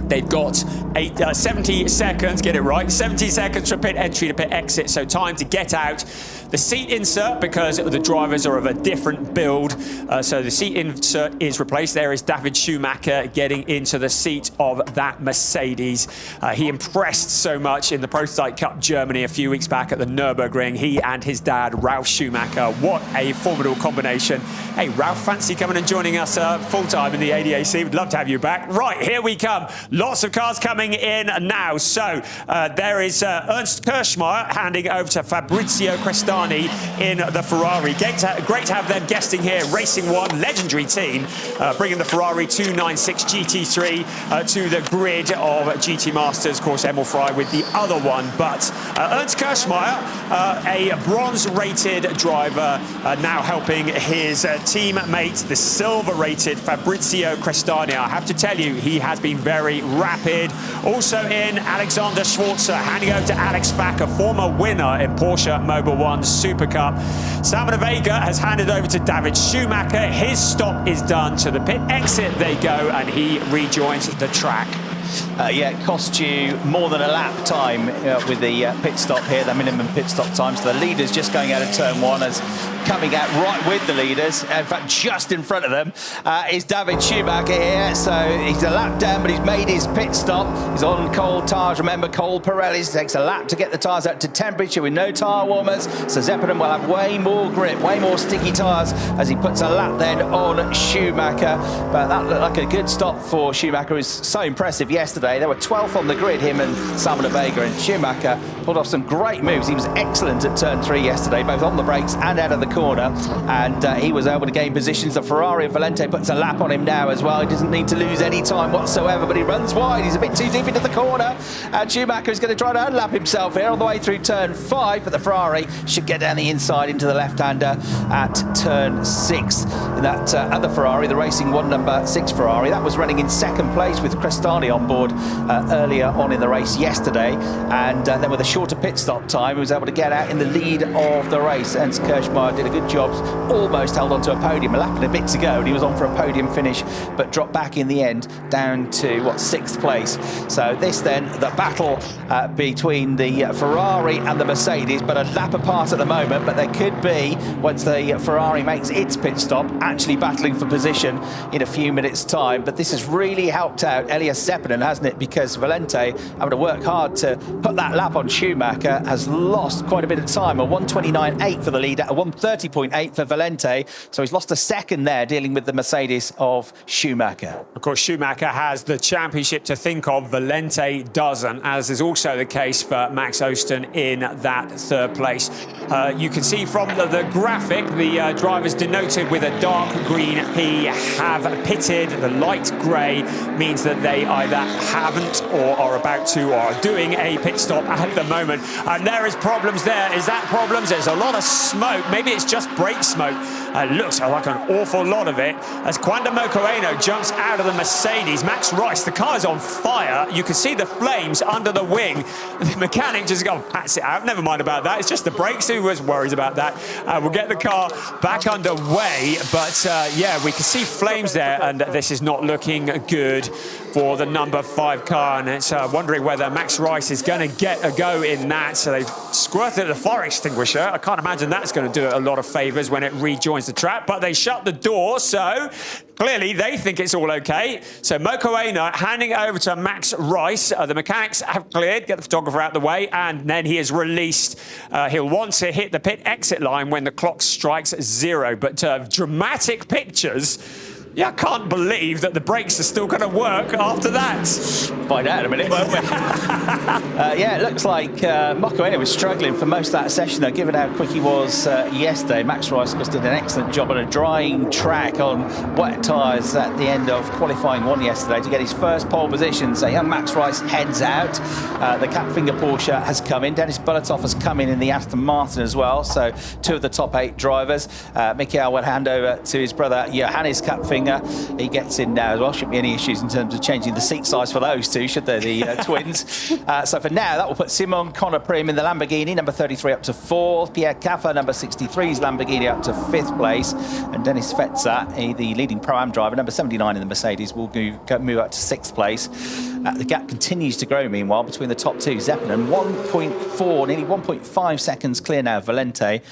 They've got 70 seconds, get it right, 70 seconds for pit entry to pit exit, so time to get out. The seat insert, because the drivers are of a different build, so the seat insert is replaced. There is David Schumacher getting into the seat of that Mercedes. He impressed so much in the Prototype Cup Germany a few weeks back at the Nürburgring. He and his dad, Ralf Schumacher. What a formidable combination. Hey, Ralf, fancy coming and joining us full-time in the ADAC? We'd love to have you back. Right, here we come. Lots of cars coming in now. So there is Ernst Kirschmeier handing over to Fabrizio Crestani in the Ferrari. Great to have them guesting here. Racing One, legendary team, bringing the Ferrari 296 GT3 to the grid of GT Masters. Of course, Emil Frey with the other one. But Ernst Kirschmeier, a bronze-rated driver, now helping his teammate, the silver-rated Fabrizio Crestani. I have to tell you, he has been very rapid. Also in Alexander Schwarzer, handing over to Alex Facker, former winner in Porsche Mobil 1 Super Cup. Salman Vega has handed over to David Schumacher. His stop is done. To the pit exit they go, and he rejoins the track. Yeah, it cost you more than a lap time with the pit stop here, the minimum pit stop time. So the leader's just going out of turn 1 as coming out right with the leaders. In fact, just in front of them is David Schumacher here. So he's a lap down, but he's made his pit stop. He's on cold tyres. Remember, cold Pirellis. Takes a lap to get the tyres up to temperature with no tyre warmers. So Zeppelin will have way more grip, way more sticky tyres as he puts a lap then on Schumacher. But that looked like a good stop for Schumacher. It was so impressive yesterday. They were 12th on the grid, him and Simon Vega, and Schumacher pulled off some great moves. He was excellent at turn 3 yesterday, both on the brakes and out of the corner, and he was able to gain positions. The Ferrari of Valente puts a lap on him now as well. He doesn't need to lose any time whatsoever, but he runs wide. He's a bit too deep into the corner, and Schumacher is going to try to unlap himself here on the way through turn 5, but the Ferrari should get down the inside into the left-hander at turn 6. And that other Ferrari, the Racing 1 number 6 Ferrari, that was running in second place with Crestani on board earlier on in the race yesterday, and then with a shorter pit stop time, he was able to get out in the lead of the race. And Kirschmeier did a good job, almost held onto a podium, a lap and a bit to go, and he was on for a podium finish, but dropped back in the end down to, 6th place. So this then, the battle between the Ferrari and the Mercedes, but a lap apart at the moment, but there could be, once the Ferrari makes its pit stop, actually battling for position in a few minutes' time. But this has really helped out Elias Zeppelin, hasn't it? Because Valente, having to work hard to put that lap on Schumacher, has lost quite a bit of time. A 1:29.8 for the leader, a 1:30.8 for Valente. So he's lost a second there dealing with the Mercedes of Schumacher. Of course, Schumacher has the championship to think of. Valente doesn't, as is also the case for Max Osten in that 3rd place. You can see from the graphic, the drivers denoted with a dark green P have pitted. The light grey means that they either haven't or are about to or are doing a pit stop at the moment. And there is problems there. Is that problems? There's a lot of smoke. Maybe it's just brake smoke. It looks like an awful lot of it. As Quando Mocoeno jumps out of the Mercedes, Max Rice, the car is on fire. You can see the flames under the wing. The mechanic just pats it out. Never mind about that. It's just the brakes. Who was worried about that? We'll get the car back underway. But yeah, we can see flames there, and this is not looking good for the number 5 car, and it's wondering whether Max Rice is going to get a go in that. So they've squirted the fire extinguisher. I can't imagine that's going to do it a lot of favours when it rejoins the track, but they shut the door, so clearly they think it's all okay. So Mocoeno handing it over to Max Rice. The mechanics have cleared, get the photographer out of the way, and then he is released. He'll want to hit the pit exit line when the clock strikes 0, but dramatic pictures. Yeah, I can't believe that the brakes are still going to work after that. Find out in a minute, won't we? Yeah, it looks like Mocoeno was struggling for most of that session, though, given how quick he was yesterday. Max Rice did an excellent job on a drying track on wet tyres at the end of qualifying 1 yesterday to get his first pole position. So young Max Rice heads out. The Capfinger Porsche has come in. Dennis Bulatov has come in the Aston Martin as well. So 2 of the top 8 drivers. Mikael will hand over to his brother Johannes Capfinger. He gets in now as well. Shouldn't be any issues in terms of changing the seat size for those two, should there, the twins? So for now, that will put Simon Conoprim in the Lamborghini, number 33 up to 4th. Pierre Caffa, number 63's Lamborghini up to 5th place. And Dennis Fetzer, the leading Pro-Am driver, number 79 in the Mercedes, will move up to 6th place. The gap continues to grow, meanwhile, between the top 2. Zeppelin, 1.4, nearly 1.5 seconds clear now of Valente,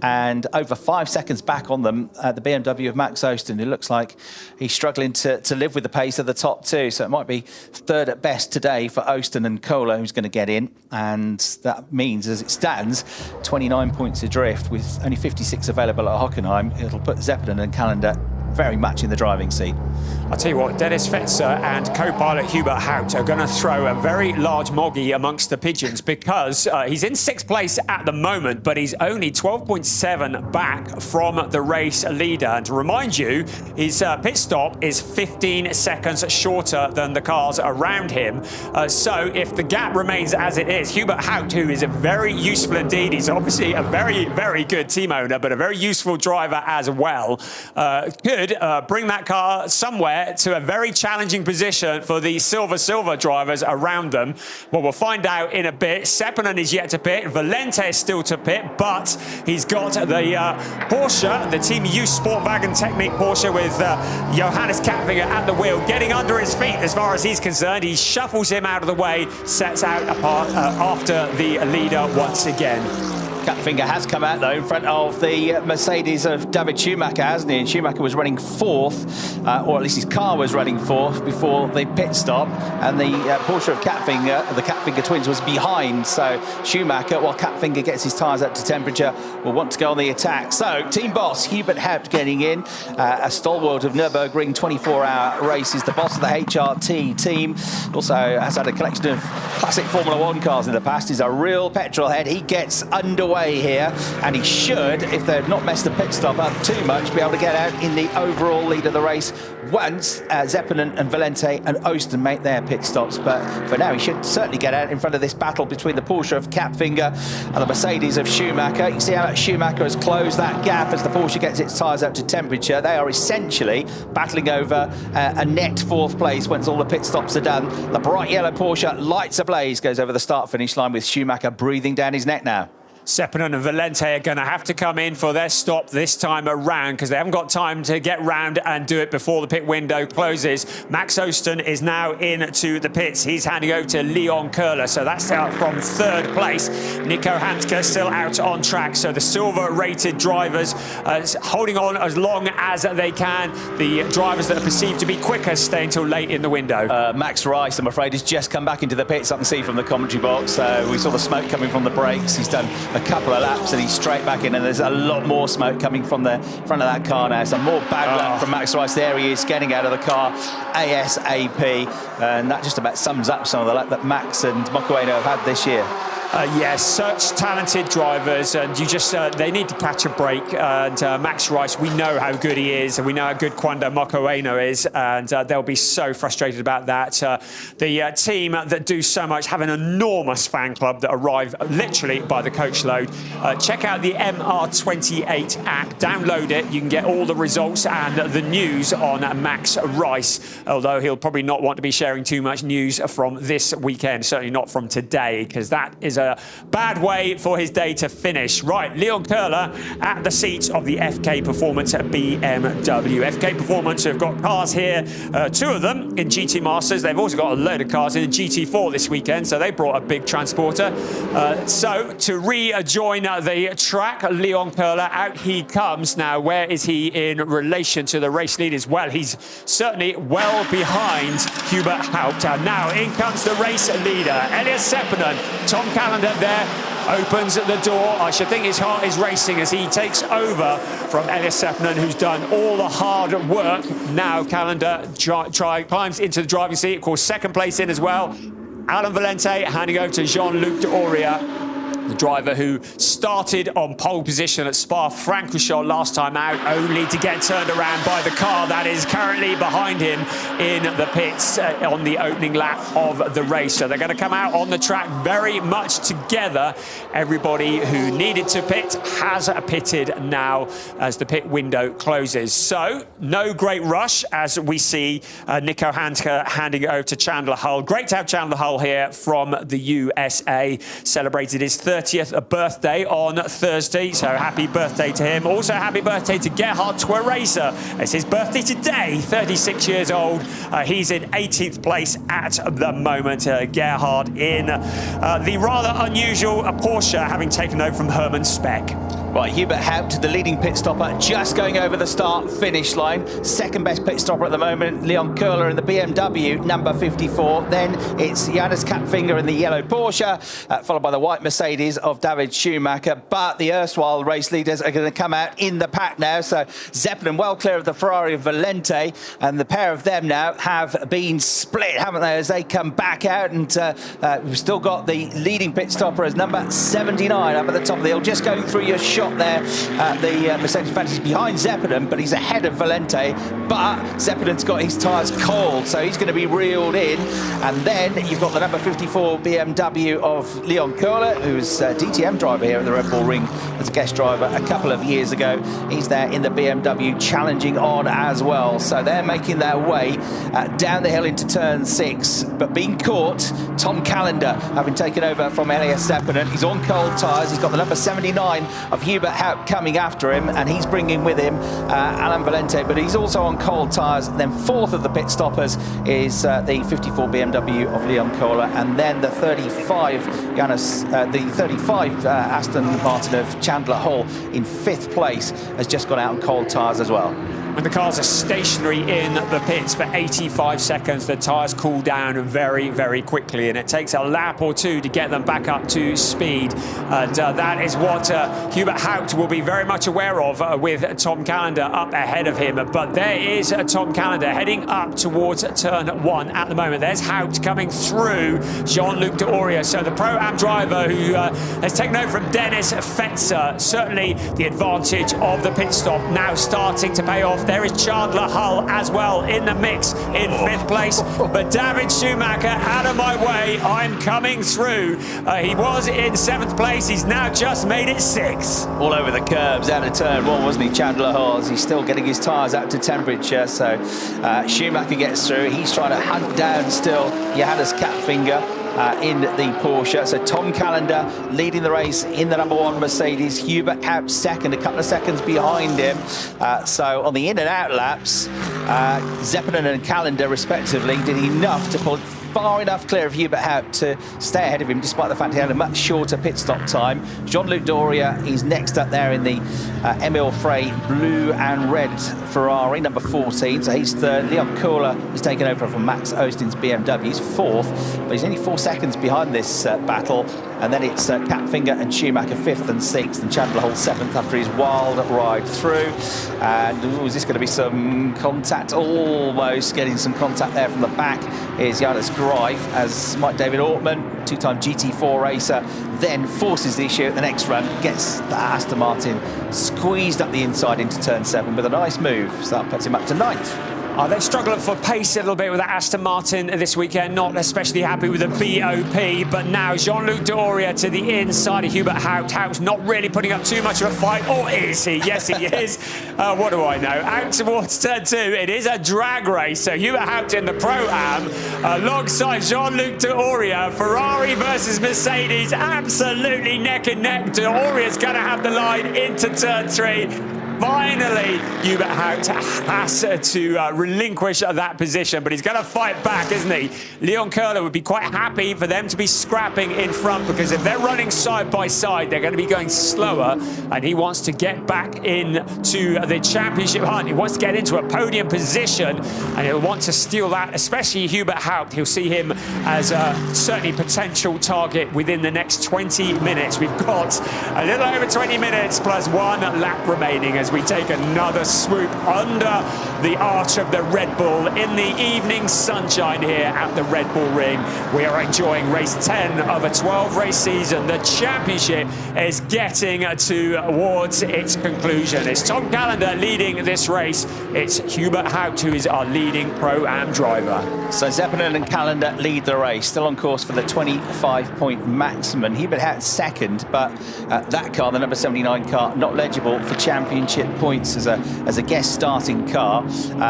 and over 5 seconds back on them, the BMW of Max Osten. It looks like he's struggling to live with the pace of the top 2, so it might be 3rd at best today for Osten and Kohler, who's going to get in, and that means, as it stands, 29 points adrift with only 56 available at Hockenheim. It'll put Zeppelin and Callender very much in the driving seat. I'll tell you what, Dennis Fetzer and co-pilot Hubert Hout are going to throw a very large moggy amongst the pigeons, because he's in 6th place at the moment, but he's only 12.7 back from the race leader. And to remind you, his pit stop is 15 seconds shorter than the cars around him. So if the gap remains as it is, Hubert Hout, who is a very useful indeed, he's obviously a very, very good team owner, but a very useful driver as well, could bring that car somewhere to a very challenging position for the silver drivers around them. Well, we'll find out in a bit. Seppänen is yet to pit. Valente is still to pit, but he's got the Porsche, the Team Use Sportwagen Technique Porsche, with Johannes Capfinger at the wheel, getting under his feet as far as he's concerned. He shuffles him out of the way, sets out apart after the leader once again. Kapfinger has come out, though, in front of the Mercedes of David Schumacher, hasn't he? And Schumacher was running fourth, or at least his car was running fourth before the pit stop. And the Porsche of Kapfinger, the Kapfinger twins, was behind. So Schumacher, while Kapfinger gets his tyres up to temperature, will want to go on the attack. So team boss Hubert Haupt getting in, a stalwart of Nürburgring 24-hour races, the boss of the HRT team. Also has had a collection of classic Formula One cars in the past. He's a real petrol head. He gets underway here, and he should, if they've not messed the pit stop up too much, be able to get out in the overall lead of the race once Zeppelin and Valente and Osten make their pit stops. But for now, he should certainly get out in front of this battle between the Porsche of Kapfinger and the Mercedes of Schumacher. You can see how Schumacher has closed that gap as the Porsche gets its tyres up to temperature. They are essentially battling over a net fourth place once all the pit stops are done. The bright yellow Porsche, lights ablaze, goes over the start-finish line with Schumacher breathing down his neck now. Zeppelin and Valente are going to have to come in for their stop this time around because they haven't got time to get round and do it before the pit window closes. Max Osten is now into the pits. He's handing over to Leon Köhler, so that's out from third place. Nico Handke still out on track, so the silver-rated drivers holding on as long as they can. The drivers that are perceived to be quicker stay until late in the window. Max Rice, I'm afraid, has just come back into the pits. I can see from the commentary box. We saw the smoke coming from the brakes. He's done a couple of laps and he's straight back in, and there's a lot more smoke coming from the front of that car now. So more bad luck from Max Rice. There he is, getting out of the car ASAP, and that just about sums up some of the luck that Max and Mokoeno have had this year. Yes, such talented drivers, and you just they need to catch a break. And Max Rice, we know how good he is, and we know how good Quando Mokoeno is, and they'll be so frustrated about that. The team that do so much have an enormous fan club that arrive literally by the coach load. Check out the MR28 app, download it. You can get all the results and the news on Max Rice, although he'll probably not want to be sharing too much news from this weekend, certainly not from today, because that is a bad way for his day to finish. Right, Leon Köhler at the seat of the FK Performance at BMW. FK Performance have got cars here, two of them in GT Masters. They've also got a load of cars in the GT4 this weekend, so they brought a big transporter. So to rejoin the track, Leon Köhler, out he comes. Now, where is he in relation to the race leaders? Well, he's certainly well behind Hubert Haupt. And now in comes the race leader, Elias Seppänen. Tom Callander there opens the door. I should think his heart is racing as he takes over from Elias Seppänen, who's done all the hard work. Now Callander climbs into the driving seat, of course, second place in as well. Alain Valente handing over to Jean-Luc D'Auria, the driver who started on pole position at Spa-Francorchamps last time out, only to get turned around by the car that is currently behind him in the pits on the opening lap of the race. So they're going to come out on the track very much together. Everybody who needed to pit has pitted now as the pit window closes. So no great rush as we see Nico Handke handing it over to Chandler Hull. Great to have Chandler Hull here from the USA. Celebrated his 30th birthday on Thursday, so happy birthday to him. Also happy birthday to Gerhard Tweresa. It's his birthday today, 36 years old. He's in 18th place at the moment. Gerhard in the rather unusual Porsche, having taken over from Hermann Speck. Right, Hubert Haupt, the leading pit stopper, just going over the start-finish line. Second best pit stopper at the moment, Leon Köhler in the BMW, number 54. Then it's Johannes Kapfinger in the yellow Porsche, followed by the white Mercedes of David Schumacher. But the erstwhile race leaders are going to come out in the pack now. So Zeppelin well clear of the Ferrari of Valente, and the pair of them now have been split, haven't they, as they come back out. And we've still got the leading pit stopper as number 79 up at the top of the hill, just going through your shot there. The Mercedes Fantasy behind Zeppelin, but he's ahead of Valente. But Zeppelin's got his tyres cold, so he's going to be reeled in. And then you've got the number 54 BMW of Leon Köhler, who's a DTM driver here at the Red Bull Ring as a guest driver a couple of years ago. He's there in the BMW challenging on as well. So they're making their way down the hill into turn 6, but being caught, Tom Callander having taken over from Elias Seppänen. He's on cold tyres. He's got the number 79 of Hubert Haupt coming after him, and he's bringing with him Alain Valente, but he's also on cold tyres. Then fourth of the pit stoppers is the 54 BMW of Leon Kohler, and then the 35 Aston Martin of Chandler Hull in fifth place has just gone out on cold tyres as well. When the cars are stationary in the pits for 85 seconds, the tyres cool down very, very quickly, and it takes a lap or two to get them back up to speed. And that is what Hubert Haupt will be very much aware of with Tom Callender up ahead of him. But there is Tom Callender heading up towards turn one at the moment. There's Haupt coming through Jean-Luc D'Auria. So the Pro-Am driver who has taken over from Dennis Fetzer, certainly the advantage of the pit stop now starting to pay off. There is Chandler Hull as well in the mix in fifth place, but David Schumacher out of my way. I'm coming through. He was in seventh place. He's now just made it sixth. All over the curbs out of turn one, wasn't he, Chandler Hull? He's still getting his tyres up to temperature, so Schumacher gets through. He's trying to hunt down still Johannes Kapfinger in the Porsche. So Tom Callender leading the race in the number one Mercedes. Hubert Haupt second, a couple of seconds behind him. So on the in and out laps, Zeppelin and Callender respectively did enough to pull far enough clear of Hubert Haupt to stay ahead of him, despite the fact he had a much shorter pit stop time. Jean-Luc D'Auria is next up there in the Emil Frey blue and red Ferrari, number 14, so he's third. Leon Kohler has taken over from Max Austin's BMW. He's fourth, but he's only 4 seconds behind this battle. And then it's Kapfinger and Schumacher fifth and sixth, and Chandler Hull seventh after his wild ride through. And is this going to be some contact? Almost getting some contact there from the back is Johannes Greif, as Mike David Ortman, two-time GT4 racer, then forces the issue at the next run, gets the Aston Martin squeezed up the inside into turn 7 with a nice move, so that puts him up to 9th. They're struggling for pace a little bit with that Aston Martin this weekend, not especially happy with the BOP, but now Jean-Luc D'Auria to the inside of Hubert Haupt. Haupt's not really putting up too much of a fight, or is he? Yes, he is. What do I know? Out towards turn 2, it is a drag race, so Hubert Haupt in the Pro-Am alongside Jean-Luc D'Auria. Ferrari versus Mercedes, absolutely neck and neck. D'Auria's going to have the line into turn 3. Finally, Hubert Haupt has to relinquish that position, but he's going to fight back, isn't he? Leon Kohler would be quite happy for them to be scrapping in front, because if they're running side by side, they're going to be going slower, and he wants to get back into the championship hunt. He wants to get into a podium position, and he'll want to steal that, especially Hubert Haupt. He'll see him as a certainly potential target within the next 20 minutes. We've got a little over 20 minutes plus 1 lap remaining as we take another swoop under the arch of the Red Bull in the evening sunshine here at the Red Bull Ring. We are enjoying race 10 of a 12-race season. The championship is getting towards its conclusion. It's Tom Callender leading this race. It's Hubert Haupt who is our leading Pro-Am driver. So Zeppelin and Callender lead the race, still on course for the 25-point maximum. Hubert Haupt second, but that car, the number 79 car, not legible for championship points as a guest starting car.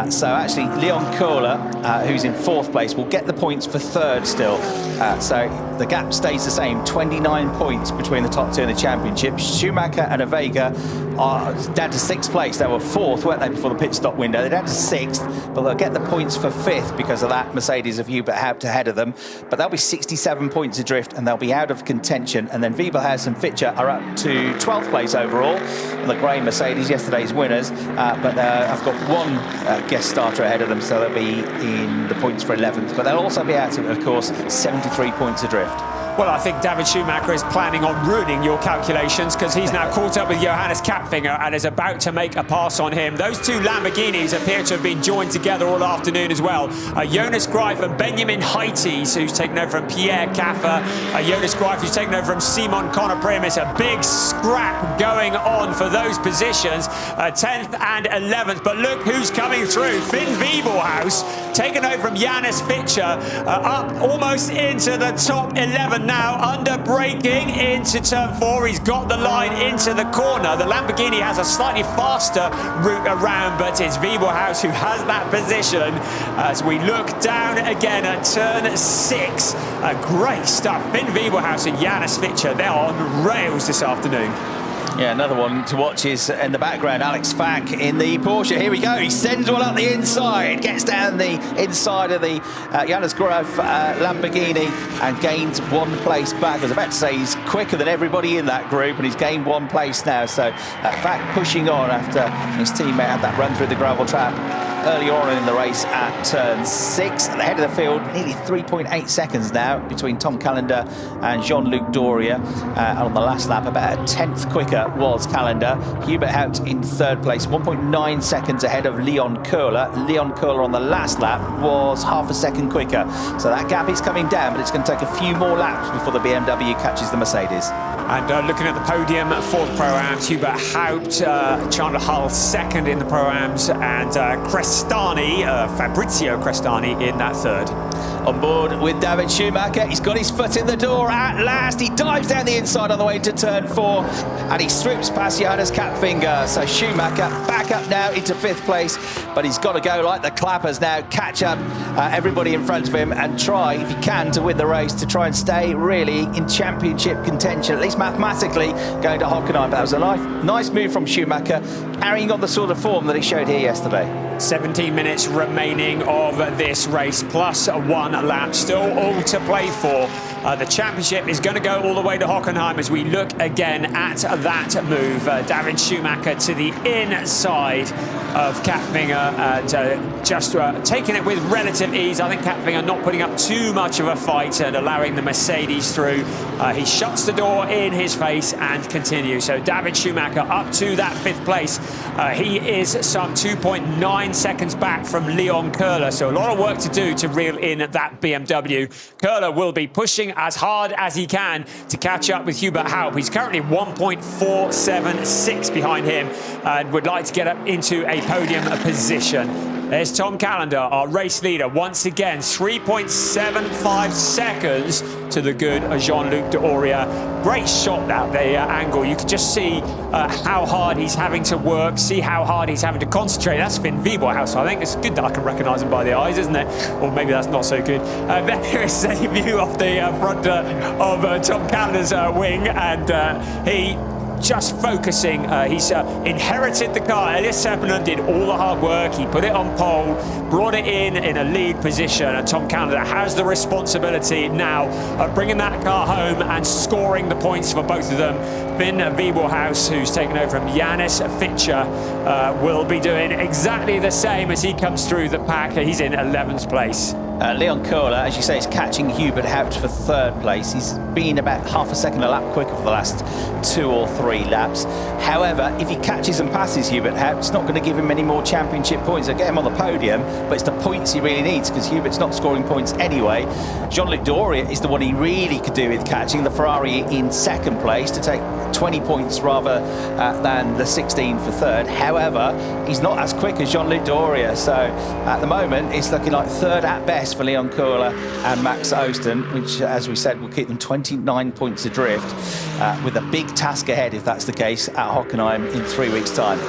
So actually Leon Kohler, who's in fourth place, will get the points for third still. So the gap stays the same, 29 points between the top two in the championship. Schumacher and Avega are down to sixth place. They were fourth, weren't they, before the pit stop window? They're down to sixth, but they'll get the points for fifth because of that Mercedes of Hubert Haupt ahead of them. But they'll be 67 points adrift, and they'll be out of contention. And then Wiebelhaus and Fitcher are up to 12th place overall. The grey Mercedes, yesterday's winners, but I've got one guest starter ahead of them, so they'll be in the points for 11th. But they'll also be out of course, 73 points adrift. Well, I think David Schumacher is planning on ruining your calculations, because he's now caught up with Johannes Kapfinger and is about to make a pass on him. Those two Lamborghinis appear to have been joined together all afternoon as well. Jonas Greif and Benjamin Heites, who's taken over from Pierre Caffer. Jonas Greif, who's taken over from Simon Conner-Primus. A big scrap going on for those positions, 10th and 11th. But look who's coming through. Finn Wiebelhaus, taken over from Janus Fitcher, up almost into the top 11 now, under braking into turn 4. He's got the line into the corner. The Lamborghini has a slightly faster route around, but it's Wiebelhaus who has that position as we look down again at turn 6. Great stuff. Finn Wiebelhaus and Janus Fitcher, they're on rails this afternoon. Yeah, another one to watch is in the background, Alex Fack in the Porsche. Here we go, he sends one up the inside, gets down the inside of the Johannes Graf Lamborghini and gains 1 place back. I was about to say he's quicker than everybody in that group, and he's gained 1 place now. So Fack pushing on after his teammate had that run through the gravel trap earlier on in the race at turn 6. At the head of the field, nearly 3.8 seconds now between Tom Callender and Jean-Luc Doria. And on the last lap, about a 10th quicker was Callender. Hubert Haupt in 3rd place, 1.9 seconds ahead of Leon Köhler. Leon Köhler on the last lap was half a second quicker. So that gap is coming down, but it's going to take a few more laps before the BMW catches the Mercedes. And looking at the podium for the Pro-Ams, Hubert Haupt, Chandler Hull 2nd in the Pro-Ams, and Crestani, Fabrizio Crestani in that 3rd. On board with David Schumacher, he's got his foot in the door at last. He dives down the inside on the way to turn 4, and he swoops past Johannes Kapfinger. So Schumacher back up now into 5th place, but he's got to go like the clappers now, catch up everybody in front of him and try, if he can, to win the race, to try and stay really in championship contention, at least mathematically, going to Hockenheim. But that was a nice move from Schumacher, carrying on the sort of form that he showed here yesterday. 17 minutes remaining of this race, plus 1 lap, still all to play for. The championship is going to go all the way to Hockenheim as we look again at that move. David Schumacher to the inside of Kapfinger and just taking it with relative ease. I think Kapfinger not putting up too much of a fight and allowing the Mercedes through. He shuts the door in his face and continues. So David Schumacher up to that 5th place. He is some 2.9 seconds back from Leon Köhler. So a lot of work to do to reel in that BMW. Köhler will be pushing as hard as he can to catch up with Hubert Haupt. He's currently 1.476 behind him and would like to get up into a podium position. There's Tom Callender, our race leader, once again, 3.75 seconds to the good Jean-Luc Doria. Great shot out the angle. You can just see how hard he's having to work, see how hard he's having to concentrate. That's Finn Wiebelhaus, I think. It's good that I can recognise him by the eyes, isn't it? Or maybe that's not so good. There is a view of the front of Tom Callender's wing, and he just focusing. He's inherited the car. Elias Seppänen did all the hard work. He put it on pole, brought it in a lead position, and Tom Callender has the responsibility now of bringing that car home and scoring the points for both of them. Finn Wiebelhaus, who's taken over from Janis Fitcher, will be doing exactly the same as he comes through the pack. He's in 11th place. Leon Köhler, as you say, is catching Hubert Haupt for 3rd place. He's been about half a second a lap quicker for the last 2 or 3 laps. However, if he catches and passes Hubert Haupt, it's not going to give him any more championship points. They'll get him on the podium, but it's the points he really needs because Hubert's not scoring points anyway. Jean-Luc Doria is the one he really could do with catching. The Ferrari in 2nd place to take 20 points rather than the 16 for 3rd. However, he's not as quick as Jean-Luc Doria, so at the moment it's looking like 3rd at best for Leon Köhler and Max Osten, which, as we said, will keep them 29 points adrift, with a big task ahead if that's the case at Hockenheim in 3 weeks' time.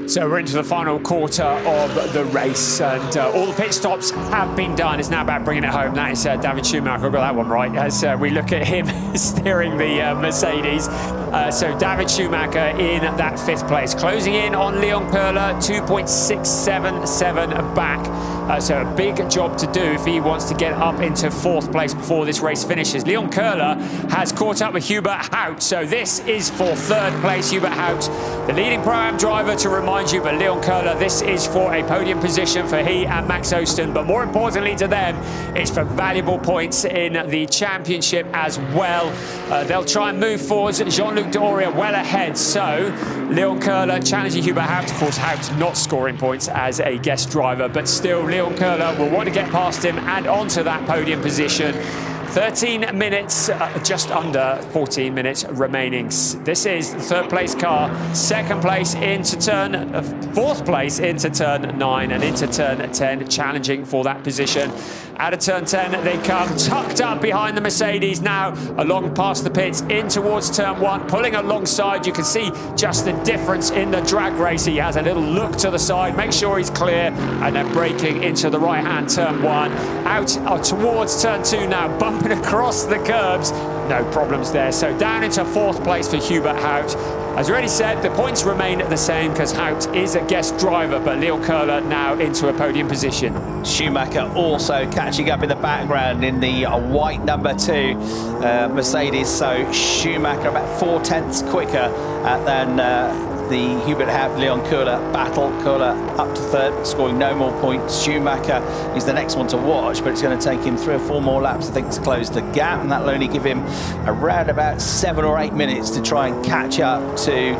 So we're into the final quarter of the race, and all the pit stops have been done. It's now about bringing it home. That is David Schumacher. I got that one right as we look at him steering the Mercedes. So David Schumacher in that 5th place, closing in on Leon Köhler, 2.677 back. So a big job to do if he wants to get up into 4th place before this race finishes. Leon Köhler has caught up with Hubert Haupt. So this is for 3rd place. Hubert Haupt, the leading Pro-Am driver, to remind you, but Leon Köhler, this is for a podium position for he and Max Osten. But more importantly to them, it's for valuable points in the championship as well. They'll try and move forwards. Jean-Luc Doria well ahead. So Leon Köhler challenging Hubert Haupt. Of course, Haupt not scoring points as a guest driver, but still Leon Köhler will want to get past him and onto that podium position. 13 minutes, just under 14 minutes remaining. This is the 3rd place car, 2nd place into turn, 4th place into turn 9 and into turn 10, challenging for that position. Out of turn 10 they come, tucked up behind the Mercedes now, along past the pits, in towards turn 1, pulling alongside. You can see just the difference in the drag race. He has a little look to the side, make sure he's clear, and then braking into the right-hand turn 1. Out towards turn 2 now, bumping across the curbs. No problems there. So down into 4th place for Hubert Haupt. As we already said, the points remain the same because Haupt is a guest driver, but Leon Köhler now into a podium position. Schumacher also catching up in the background in the white number 2 Mercedes. So Schumacher about 4/10 quicker than the Hubert Haupt Leon Köhler battle. Köhler up to 3rd, scoring no more points. Schumacher is the next one to watch, but it's going to take him 3 or 4 more laps, I think, to close the gap, and that'll only give him around about 7 or 8 minutes to try and catch up to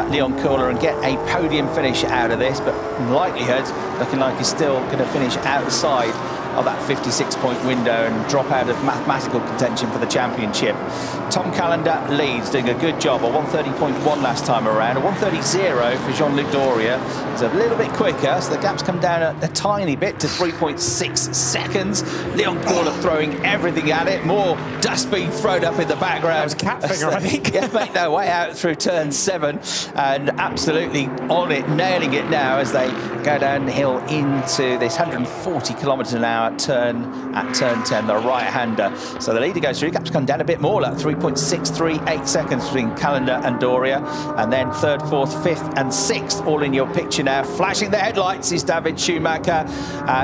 Leon Köhler and get a podium finish out of this. But in likelihood, looking like he's still going to finish outside of that 56-point window and drop out of mathematical contention for the championship. Tom Callender leads, doing a good job. A 130.1 last time around. A 130.0 for Jean-Luc Doria. He's a little bit quicker, so the gap's come down a tiny bit to 3.6 seconds. Leon Köhler throwing everything at it. More dust being thrown up in the background. That was cat finger, I think. Yeah, make their way out through turn 7 and absolutely on it, nailing it now as they go downhill into this 140 kilometres an hour turn at turn 10, the right-hander. So the leader goes through. Gap's come down a bit more, like 3.638 seconds between Callender and Doria. And then 3rd, 4th, 5th and 6th all in your picture now. Flashing the headlights is David Schumacher.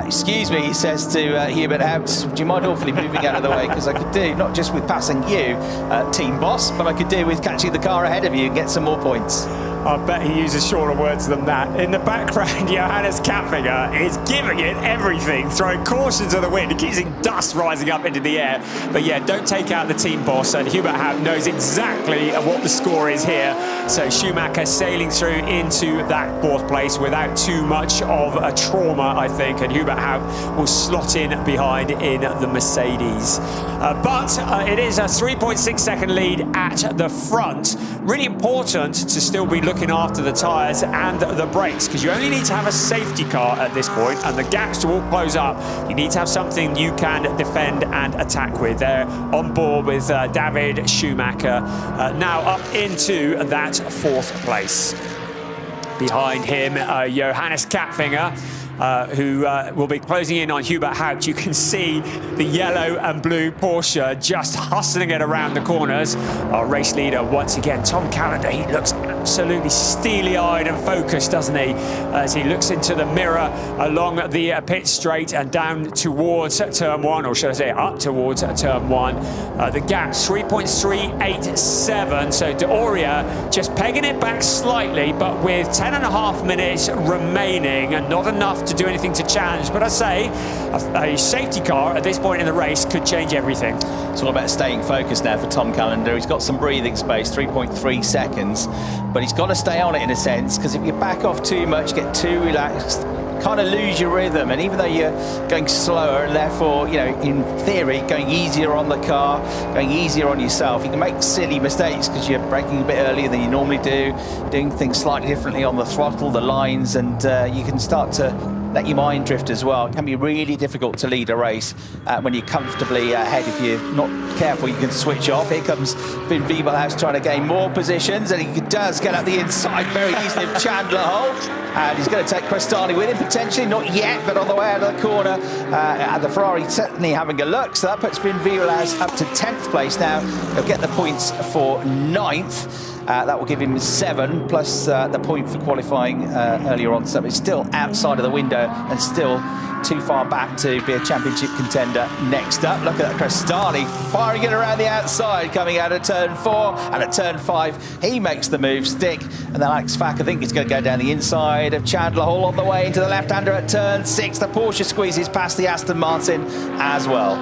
Excuse me, he says to Hubert Haupt, would you mind awfully moving out of the way? Because I could do, not just with passing you, team boss, but I could do with catching the car ahead of you and get some more points. I bet he uses shorter words than that. In the background, Johannes Kapfinger is giving it everything, throwing caution to the wind. He keeps seeing dust rising up into the air. But yeah, don't take out the team boss. And Hubert Haupt knows exactly what the score is here. So Schumacher sailing through into that 4th place without too much of a trauma, I think. And Hubert Haupt will slot in behind in the Mercedes. But it is a 3.6 second lead at the front. Really important to still be looking after the tyres and the brakes, because you only need to have a safety car at this point, and the gaps to all close up. You need to have something you can defend and attack with. They're on board with David Schumacher, now up into that 4th place. Behind him, Johannes Kapfinger, who will be closing in on Hubert Haupt. You can see the yellow and blue Porsche just hustling it around the corners. Our race leader, once again, Tom Callender, he looks absolutely steely-eyed and focused, doesn't he? As he looks into the mirror along the pit straight and down towards turn 1, or should I say up towards turn 1. The gap, 3.387. So Doria just pegging it back slightly, but with 10.5 minutes remaining and not enough to do anything to challenge. But I say a safety car at this point in the race could change everything. It's all about staying focused now for Tom Callender. He's got some breathing space, 3.3 seconds, but he's got to stay on it in a sense, because if you back off too much, get too relaxed, kind of lose your rhythm. And even though you're going slower and therefore, you know, in theory, going easier on the car, going easier on yourself, you can make silly mistakes because you're braking a bit earlier than you normally do, doing things slightly differently on the throttle, the lines, and you can start to let your mind drift as well. It can be really difficult to lead a race when you're comfortably ahead. If you're not careful, you can switch off. Here comes Finn Wiebelhaus trying to gain more positions, and he does get up the inside very easily of Chandler Holt. And he's going to take Crestani with him, potentially, not yet, but on the way out of the corner. And the Ferrari certainly having a look, so that puts Finn Wiebelhaus up to 10th place now. He'll get the points for 9th. That will give him 7, plus the point for qualifying earlier on. So it's still outside of the window and still too far back to be a championship contender. Next up, look at that Crestani firing it around the outside, coming out of turn 4, and at turn 5, he makes the move stick. And then Alex Fack, I think, is going to go down the inside of Chandler Hall on the way into the left-hander at turn 6. The Porsche squeezes past the Aston Martin as well.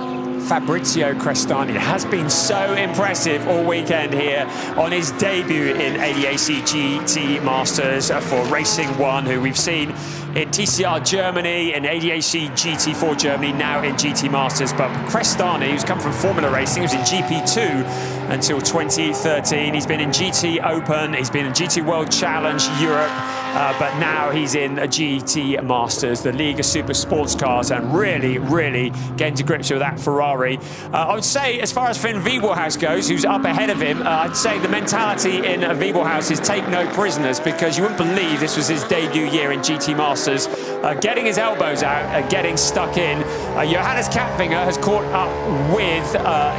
Fabrizio Crestani has been so impressive all weekend here on his debut in ADAC GT Masters for Racing 1, who we've seen in TCR Germany, in ADAC GT4 Germany, now in GT Masters. But Crestani, who's come from Formula Racing, he was in GP2 until 2013. He's been in GT Open, he's been in GT World Challenge Europe, but now he's in a GT Masters, the League of Super Sports Cars, and really, really getting to grips with that Ferrari. I would say, as far as Finn Wiebelhaus goes, who's up ahead of him, I'd say the mentality in Wiebelhaus is take no prisoners, because you wouldn't believe this was his debut year in GT Masters. Getting his elbows out, getting stuck in. Johannes Kapfinger has caught up with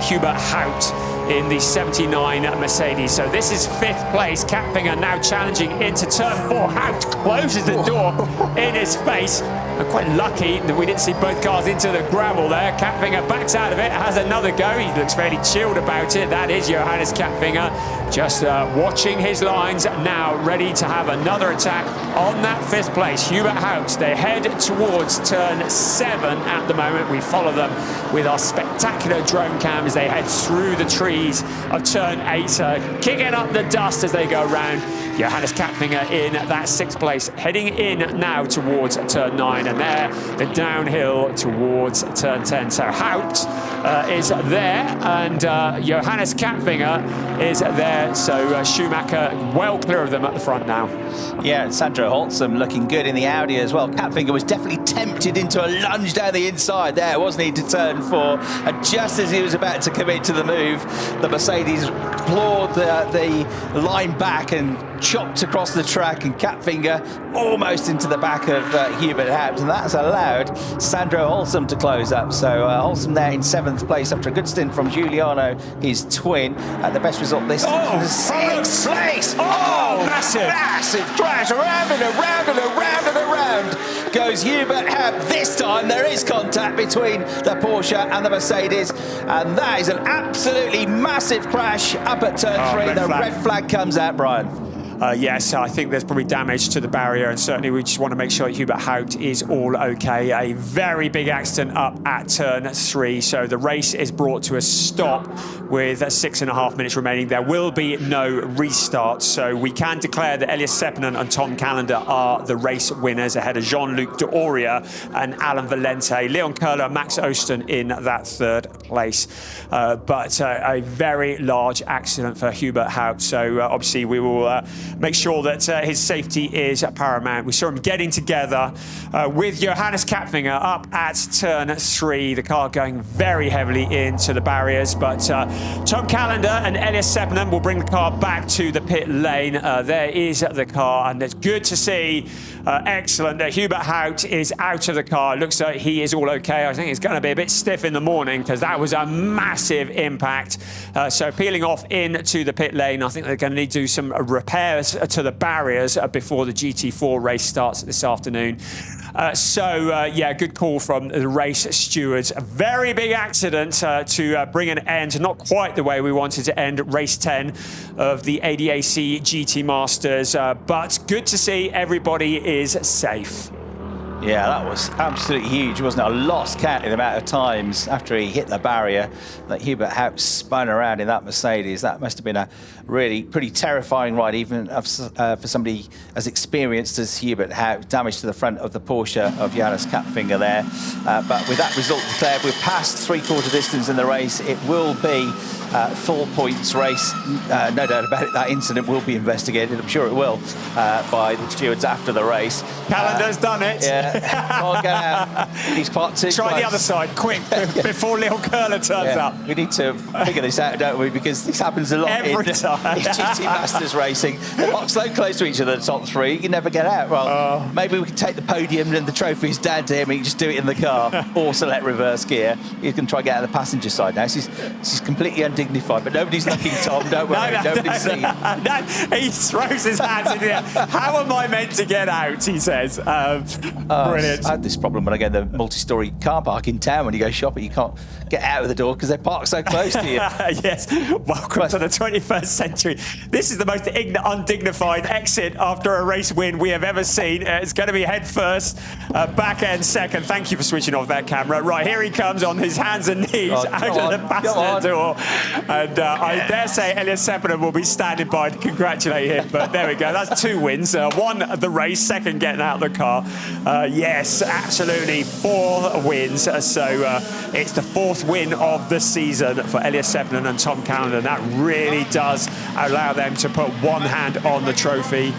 Hubert Haupt. in the 79 Mercedes. So this is 5th place. Kapfinger now challenging into turn 4. Haupt closes the door in his face. I'm quite lucky that we didn't see both cars into the gravel there. Kapfinger backs out of it, has another go. He looks fairly chilled about it. That is Johannes Kapfinger, just watching his lines now, ready to have another attack on that 5th place. Hubert Haupt, they head towards turn 7 at the moment. We follow them with our spectacular drone cam as they head through the trees of turn 8, kicking up the dust as they go around. Johannes Kapfinger in that 6th place, heading in now towards turn 9, and there the downhill towards turn 10. So Haupt is there, and Johannes Kapfinger is there. So Schumacher well clear of them at the front now. Yeah, and Sandro Holzem looking good in the Audi as well. Kapfinger was definitely tempted into a lunge down the inside there, wasn't he, to turn 4. And just as he was about to commit to the move, the Mercedes clawed the line back and chopped across the track, and Kapfinger almost into the back of Hubert Haupt, and that's allowed Sandro Holzem to close up. So Holzem there in 7th place after a good stint from Giuliano, his twin. The best result this time was 6th place. Oh, massive crash, around and around and around and around goes Hubert Haupt. This time there is contact between the Porsche and the Mercedes, and that is an absolutely massive crash up at turn 3. The red flag comes out, Brian. Yes, I think there's probably damage to the barrier, and certainly we just want to make sure that Hubert Haupt is all okay. A very big accident up at turn 3, so the race is brought to a stop with 6.5 minutes remaining. There will be no restart, so we can declare that Elias Seppänen and Tom Callender are the race winners ahead of Jean-Luc D'Oria and Alan Valente. Leon Köhler and Max Osten in that 3rd place. But a very large accident for Hubert Haupt, so obviously we will make sure that his safety is paramount. We saw him getting together with Johannes Kapfinger up at turn 3. The car going very heavily into the barriers, but Tom Callender and Elias Seppänen will bring the car back to the pit lane. There is the car, and it's good to see. Excellent that Hubert Haupt is out of the car. Looks like he is all okay. I think it's going to be a bit stiff in the morning because that was a massive impact. So peeling off into the pit lane, I think they're going to need to do some repairs to the barriers before the GT4 race starts this afternoon. Yeah, good call from the race stewards. A very big accident to bring an end, not quite the way we wanted to end race 10 of the ADAC GT Masters, but good to see everybody is safe. Yeah, that was absolutely huge, wasn't it? I lost count in the amount of times after he hit the barrier that Hubert Haupt spun around in that Mercedes. That must have been a really pretty terrifying ride, even for somebody as experienced as Hubert Haupt. Damage to the front of the Porsche of Johannes Kapfinger there. But with that result declared, we're past 3/4 distance in the race. It will be full points race. No doubt about it, that incident will be investigated, I'm sure it will, by the stewards after the race. Calendar's done it. Yeah. Can't get out. He's part 2. Try the other side, quick, before Leon Köhler turns up. We need to figure this out, don't we? Because this happens a lot every time. In GT Masters racing. They're not so close to each other, the top 3. You can never get out. Well, maybe we can take the podium and the trophies down to him and he can just do it in the car or select reverse gear. You can try to get out of the passenger side now. This is completely undignified, but nobody's looking, Tom. Don't worry. Nobody's seeing. No, he throws his hands in the air. How am I meant to get out, he says. Brilliant. I had this problem when I go to the multi-storey car park in town. When you go shopping, you can't get out of the door because they park so close to you. Yes. Welcome to the 21st century. This is the most undignified exit after a race win we have ever seen. It's going to be head first, back end second. Thank you for switching off that camera. Right, here he comes on his hands and knees out of the passenger door. And I dare say Elias Seppänen will be standing by to congratulate him. But there we go. That's 2 wins. One, the race. Second, getting out of the car. Yes, absolutely. 4 wins. So it's the 4th win of the season for Elias Seppänen and Tom Callender. That really does allow them to put one hand on the trophy.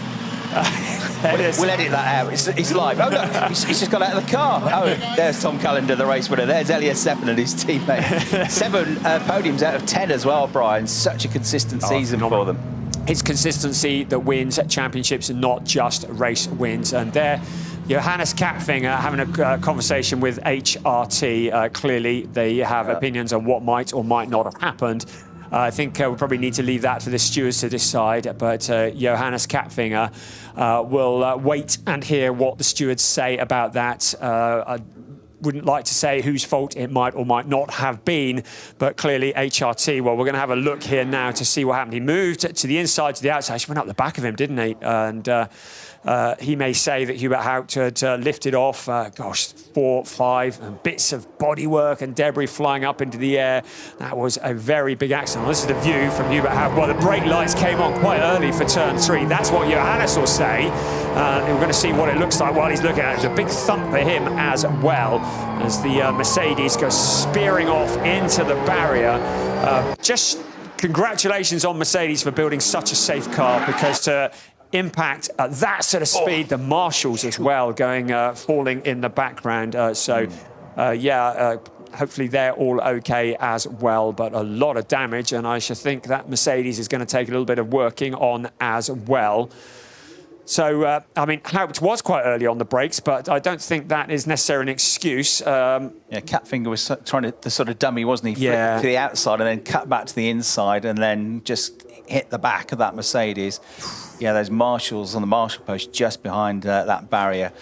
We'll edit that out. It's live. Oh, no, he's just got out of the car. Oh, there's Tom Callender, the race winner. There's Elias Seppänen, his teammate. 7 podiums out of 10 as well, Brian. Such a consistent season for them. It's consistency that wins championships and not just race wins. And there, Johannes Kapfinger having a conversation with HRT. Clearly, they have opinions on what might or might not have happened. I think we probably need to leave that for the stewards to decide, but Johannes Kapfinger will wait and hear what the stewards say about that. I wouldn't like to say whose fault it might or might not have been, but clearly HRT. Well, we're going to have a look here now to see what happened. He moved to the inside, to the outside. He went up the back of him, didn't he? And he may say that Hubert Haupt had lifted off, 4, 5 bits of bodywork and debris flying up into the air. That was a very big accident. This is the view from Hubert Haupt. Well, the brake lights came on quite early for turn 3. That's what Johannes will say. We're going to see what it looks like while he's looking at it. It was a big thump for him as well, as the Mercedes goes spearing off into the barrier. Just congratulations on Mercedes for building such a safe car, because to impact at that sort of speed, the marshals as well falling in the background. Hopefully they're all okay as well, but a lot of damage, and I should think that Mercedes is going to take a little bit of working on as well. So, I mean, Haupt was quite early on the brakes, but I don't think that is necessarily an excuse. Kapfinger was trying to sort of dummy, wasn't he? Yeah. To the outside and then cut back to the inside and then just hit the back of that Mercedes. Yeah, those marshals on the marshal post just behind that barrier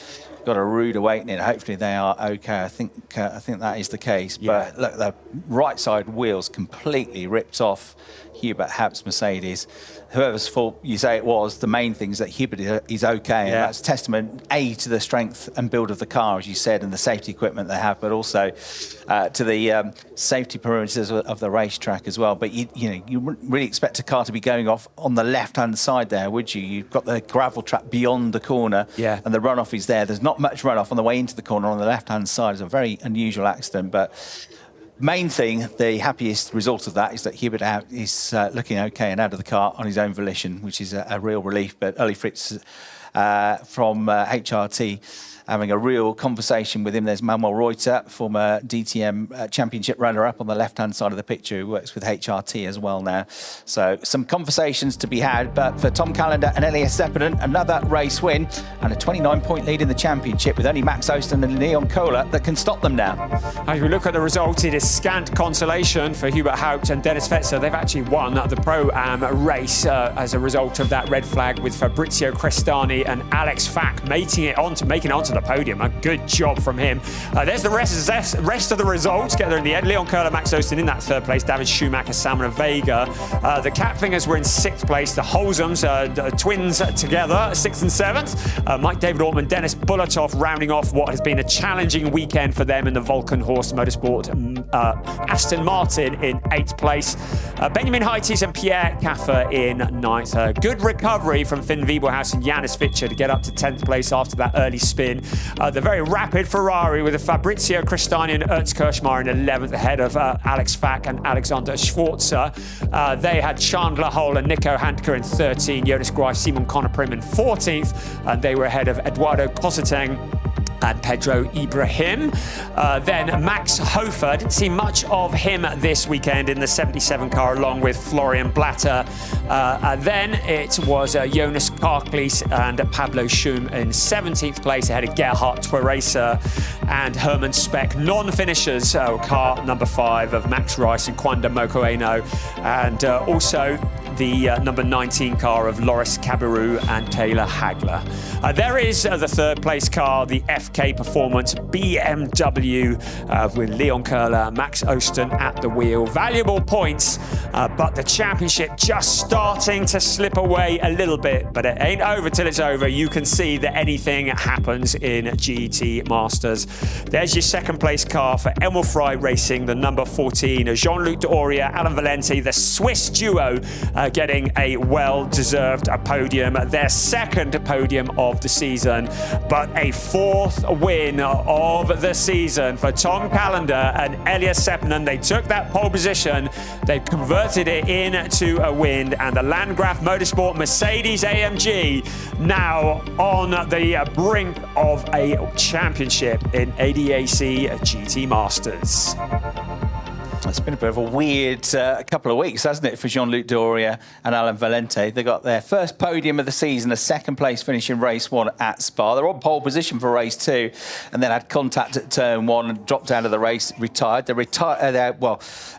got a rude awakening. Hopefully they are okay. I think that is the case. Yeah. But look, the right side wheels completely ripped off Hubert Haupt's Mercedes. Whoever's fault you say it was, the main thing is that Hubert is okay. And that's testament, A, to the strength and build of the car, as you said, and the safety equipment they have, but also to the safety perimeters of the racetrack as well. But you wouldn't really expect a car to be going off on the left-hand side there, would you? You've got the gravel trap beyond the corner, and the runoff is there. There's not much runoff on the way into the corner on the left-hand side. It's a very unusual accident, but main thing, the happiest result of that is that Hubert Haupt is looking okay and out of the car on his own volition, which is a real relief. But Uli Fritz from HRT having a real conversation with him. There's Manuel Reuter, former DTM Championship runner-up on the left-hand side of the picture, who works with HRT as well now. So some conversations to be had, but for Tom Callender and Elias Seppänen, another race win and a 29-point lead in the championship, with only Max Osten and Leon Kohler that can stop them now. As we look at the results, it is scant consolation for Hubert Haupt and Dennis Fetzer. They've actually won the Pro-Am race as a result of that red flag, with Fabrizio Crestani and Alex Fack making it onto the podium. A good job from him. There's the rest of the results. Get there in the end. Leon Kohler, Max Osten in that 3rd place. David Schumacher, Samuel Vega. The Kapfingers were in 6th place. The Holzums, the twins together, 6th and 7th. Mike David Ortman, Dennis Bulatov rounding off what has been a challenging weekend for them in the Vulcan Horse Motorsport. Aston Martin in 8th place. Benjamin Heites and Pierre Caffer in 9th. Good recovery from Finn Wiebelhaus and Janis Fischer to get up to 10th place after that early spin. The very rapid Ferrari with Fabrizio Crestani and Ernst Kirschmeier in 11th, ahead of Alex Fack and Alexander Schwarzer. They had Chandler Hole and Nico Handke in 13, Jonas Greif, Simon Conoprim in 14th, and they were ahead of Eduardo Cosseteng and Pedro Ibrahim. Then Max Hofer, didn't see much of him this weekend in the 77 car, along with Florian Blatter. Then it was Jonas Karklees and Pablo Schum in 17th place, ahead of Gerhard Tweresa and Hermann Speck. Non-finishers, car number 5 of Max Rice and Kwanda Mokoeno, and also the number 19 car of Loris Kabiru and Taylor Hagler. There is the 3rd place car, the FK Performance BMW, with Leon Kohler, Max Osten at the wheel. Valuable points, but the championship just starting to slip away a little bit, but it ain't over till it's over. You can see that anything happens in GT Masters. There's your 2nd place car for Emil Frey Racing, the number 14, Jean-Luc D'Auria, Alan Valenti, the Swiss duo, getting a well-deserved podium, their 2nd podium of the season, but a 4th win of the season for Tom Callender and Elias Seppänen. They took that pole position, they converted it into a win, and the Landgraf Motorsport Mercedes AMG now on the brink of a championship in ADAC GT Masters. It's been a bit of a weird couple of weeks, hasn't it, for Jean-Luc Doria and Alain Valente. They got their first podium of the season, a second-place finish in race 1 at Spa. They're on pole position for race 2, and then had contact at turn 1 and dropped out of the race, retired. They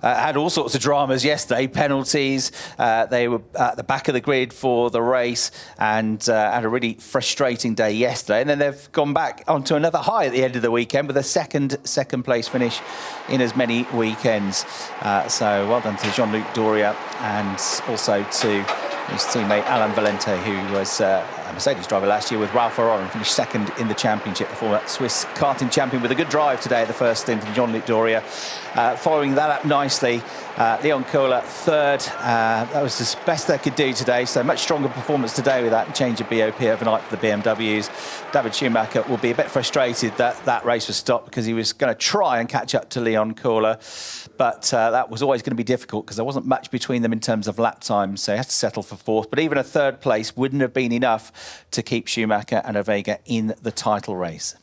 had all sorts of dramas yesterday, penalties. They were at the back of the grid for the race and had a really frustrating day yesterday. And then they've gone back onto another high at the end of the weekend with a second-place finish in as many weekends. So well done to Jean-Luc Doria and also to his teammate Alain Valente, who was a Mercedes driver last year with Ralph Aron and finished second in the championship, the former Swiss karting champion, with a good drive today at the first stint, and Jean-Luc Doria following that up nicely. Leon Kohler third. That was the best they could do today, so much stronger performance today with that change of BOP overnight for the BMWs. David Schumacher will be a bit frustrated that that race was stopped because he was going to try and catch up to Leon Kohler, but that was always going to be difficult because there wasn't much between them in terms of lap times, so he had to settle for fourth. But even a third place wouldn't have been enough to keep Schumacher and Ovega in the title race.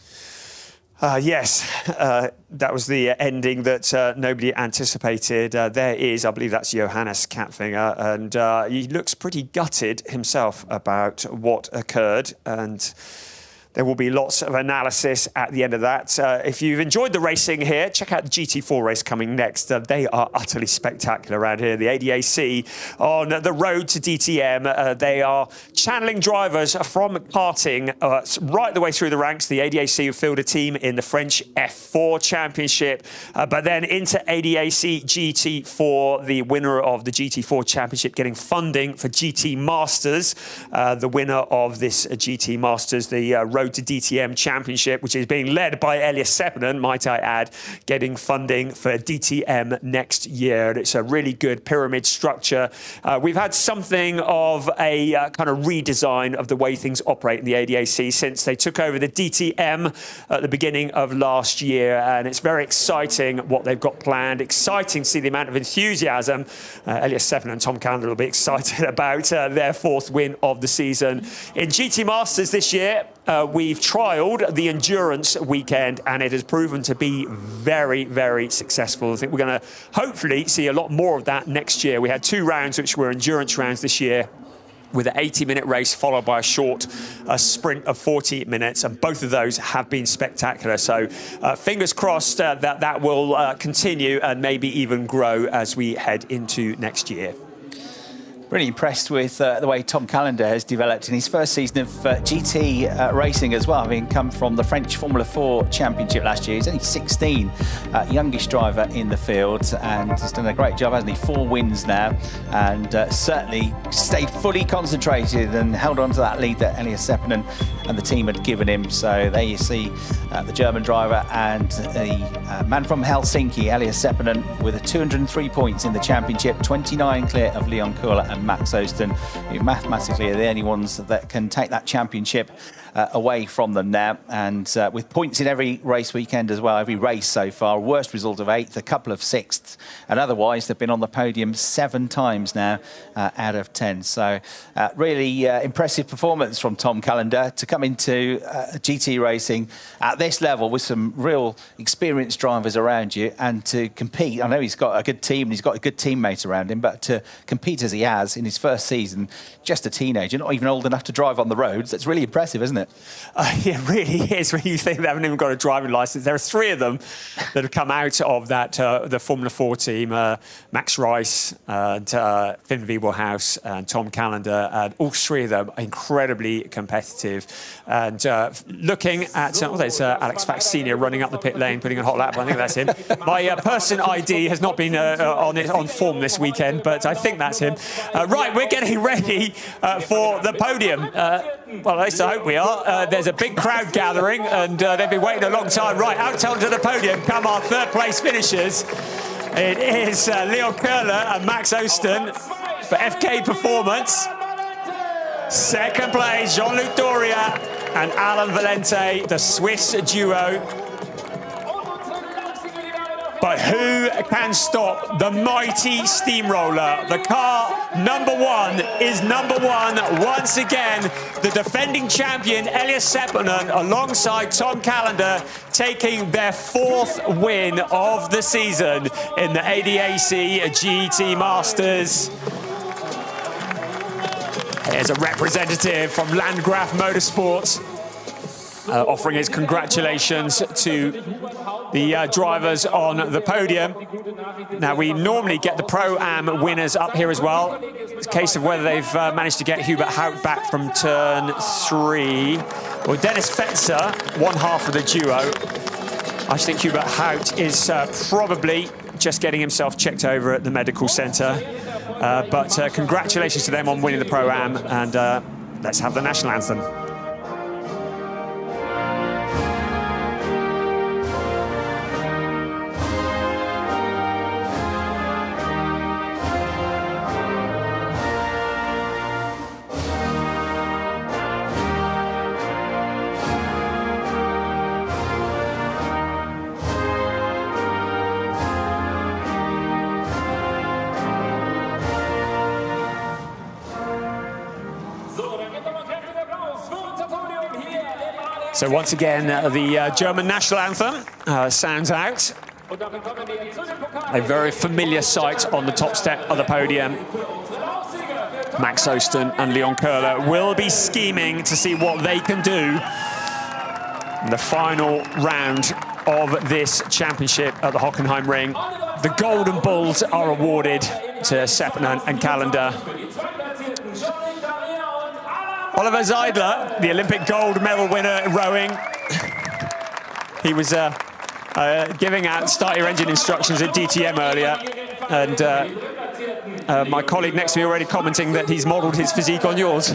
Yes, that was the ending that nobody anticipated. There is, I believe that's Johannes Kapfinger, and he looks pretty gutted himself about what occurred, and there will be lots of analysis at the end of that. If you've enjoyed the racing here, check out the GT4 race coming next. They are utterly spectacular around here. The ADAC on the road to DTM. They are channeling drivers from karting right the way through the ranks. The ADAC field a team in the French F4 Championship, but then into ADAC GT4, the winner of the GT4 Championship getting funding for GT Masters. The winner of this GT Masters, the road to DTM Championship, which is being led by Elias Seppänen, might I add, getting funding for DTM next year. And it's a really good pyramid structure. We've had something of a kind of redesign of the way things operate in the ADAC since they took over the DTM at the beginning of last year, and it's very exciting what they've got planned. Exciting to see the amount of enthusiasm. Elias Seppänen and Tom Candler will be excited about their fourth win of the season. In GT Masters this year, we've trialled the endurance weekend, and it has proven to be very, very successful. I think we're going to hopefully see a lot more of that next year. We had 2 rounds which were endurance rounds this year, with an 80-minute race followed by a sprint of 40 minutes, and both of those have been spectacular. So fingers crossed that will continue and maybe even grow as we head into next year. Really impressed with the way Tom Callender has developed in his first season of GT racing as well, having come from the French Formula 4 Championship last year. He's only 16, youngish driver in the field, and he's done a great job, hasn't he? 4 wins now, and certainly stayed fully concentrated and held on to that lead that Elias Seppänen and the team had given him. So there you see the German driver and the man from Helsinki, Elias Seppänen, with 203 points in the championship, 29 clear of Leon Kohler and Max Osten, who mathematically are the only ones that can take that championship away from them now, and with points in every race weekend as well, every race so far. Worst result of 8th, a couple of 6th, and otherwise they've been on the podium 7 times now out of 10. So really impressive performance from Tom Callender to come into GT racing at this level with some real experienced drivers around you and to compete. I know he's got a good team and he's got a good teammate around him, but to compete as he has in his first season, just a teenager, not even old enough to drive on the roads, that's really impressive, isn't it? It really is when you think they haven't even got a driving licence. There are 3 of them that have come out of that the Formula 4 team, Max Rice, and Finn Wiebelhaus and Tom Callender, and all 3 of them are incredibly competitive. And looking at, there's Alex Fax Senior running up the pit lane, putting a hot lap. I think that's him. My person ID has not been on form this weekend, but I think that's him. Right, we're getting ready for the podium. Well, at least I hope we are. There's a big crowd gathering, and they've been waiting a long time. Right, out onto the podium come our third-place finishers. It is Leon Kohler and Max Osten for FK Performance. Second place, Jean-Luc Doria and Alain Valente, the Swiss duo. But who can stop the mighty steamroller? The car number one is number one once again. The defending champion, Elias Seppänen, alongside Tom Callender, taking their 4th win of the season in the ADAC GT Masters. Here's a representative from Landgraf Motorsports offering his congratulations to the drivers on the podium. Now, we normally get the Pro-Am winners up here as well. It's a case of whether they've managed to get Hubert Hout back from turn 3. Well, Dennis Fetzer, one half of the duo. I think Hubert Hout is probably just getting himself checked over at the medical centre. But congratulations to them on winning the Pro-Am, and let's have the national anthem. So once again, the German national anthem sounds out. A very familiar sight on the top step of the podium. Max Osten and Leon Köhler will be scheming to see what they can do in the final round of this championship at the Hockenheim Ring. The Golden Bulls are awarded to Seppänen and Callender. Oliver Seidler, the Olympic gold medal winner in rowing, he was giving out start your engine instructions at DTM earlier, and my colleague next to me already commenting that he's modelled his physique on yours.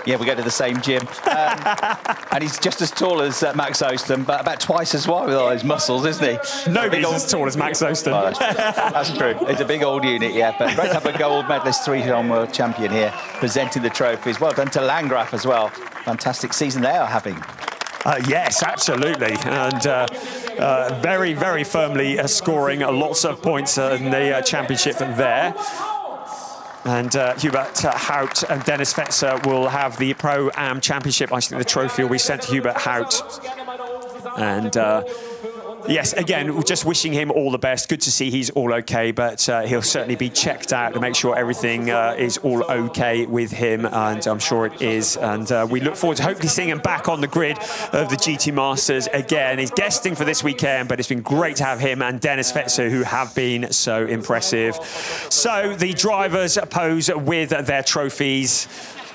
Yeah, we go to the same gym. And he's just as tall as Max Osten, but about twice as wide with all his muscles, isn't he? Nobody's as tall as Max Osten. Oh, that's true. It's a big old unit, yeah. But great to have a gold medalist, 3-time world champion here, presenting the trophies. Well done to Landgraf as well. Fantastic season they are having. Yes, absolutely. And very, very firmly scoring lots of points in the championship there. And Hubert Hout and Dennis Fetzer will have the Pro-Am Championship. I think the trophy will be sent to Hubert Hout. And yes, again, just wishing him all the best. Good to see he's all okay, but he'll certainly be checked out to make sure everything is all okay with him, and I'm sure it is. And we look forward to hopefully seeing him back on the grid of the GT Masters again. He's guesting for this weekend, but it's been great to have him and Dennis Fetzer, who have been so impressive. So the drivers pose with their trophies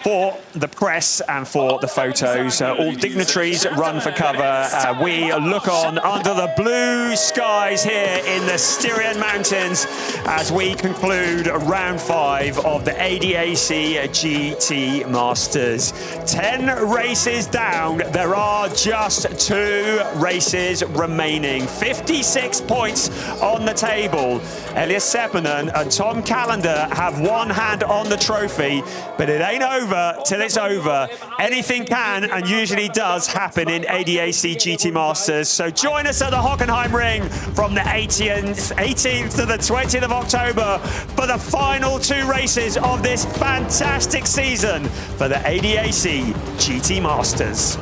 for the press and for the photos. All dignitaries run for cover. We look on under the blue skies here in the Styrian Mountains as we conclude round 5 of the ADAC GT Masters. 10 races down, there are just 2 races remaining. 56 points on the table. Elias Seppänen and Tom Callender have one hand on the trophy, but it ain't over till it's over. Anything can and usually does happen in ADAC GT Masters. So join us at the Hockenheim Ring from the 18th to the 20th of October for the final 2 races of this fantastic season for the ADAC GT Masters.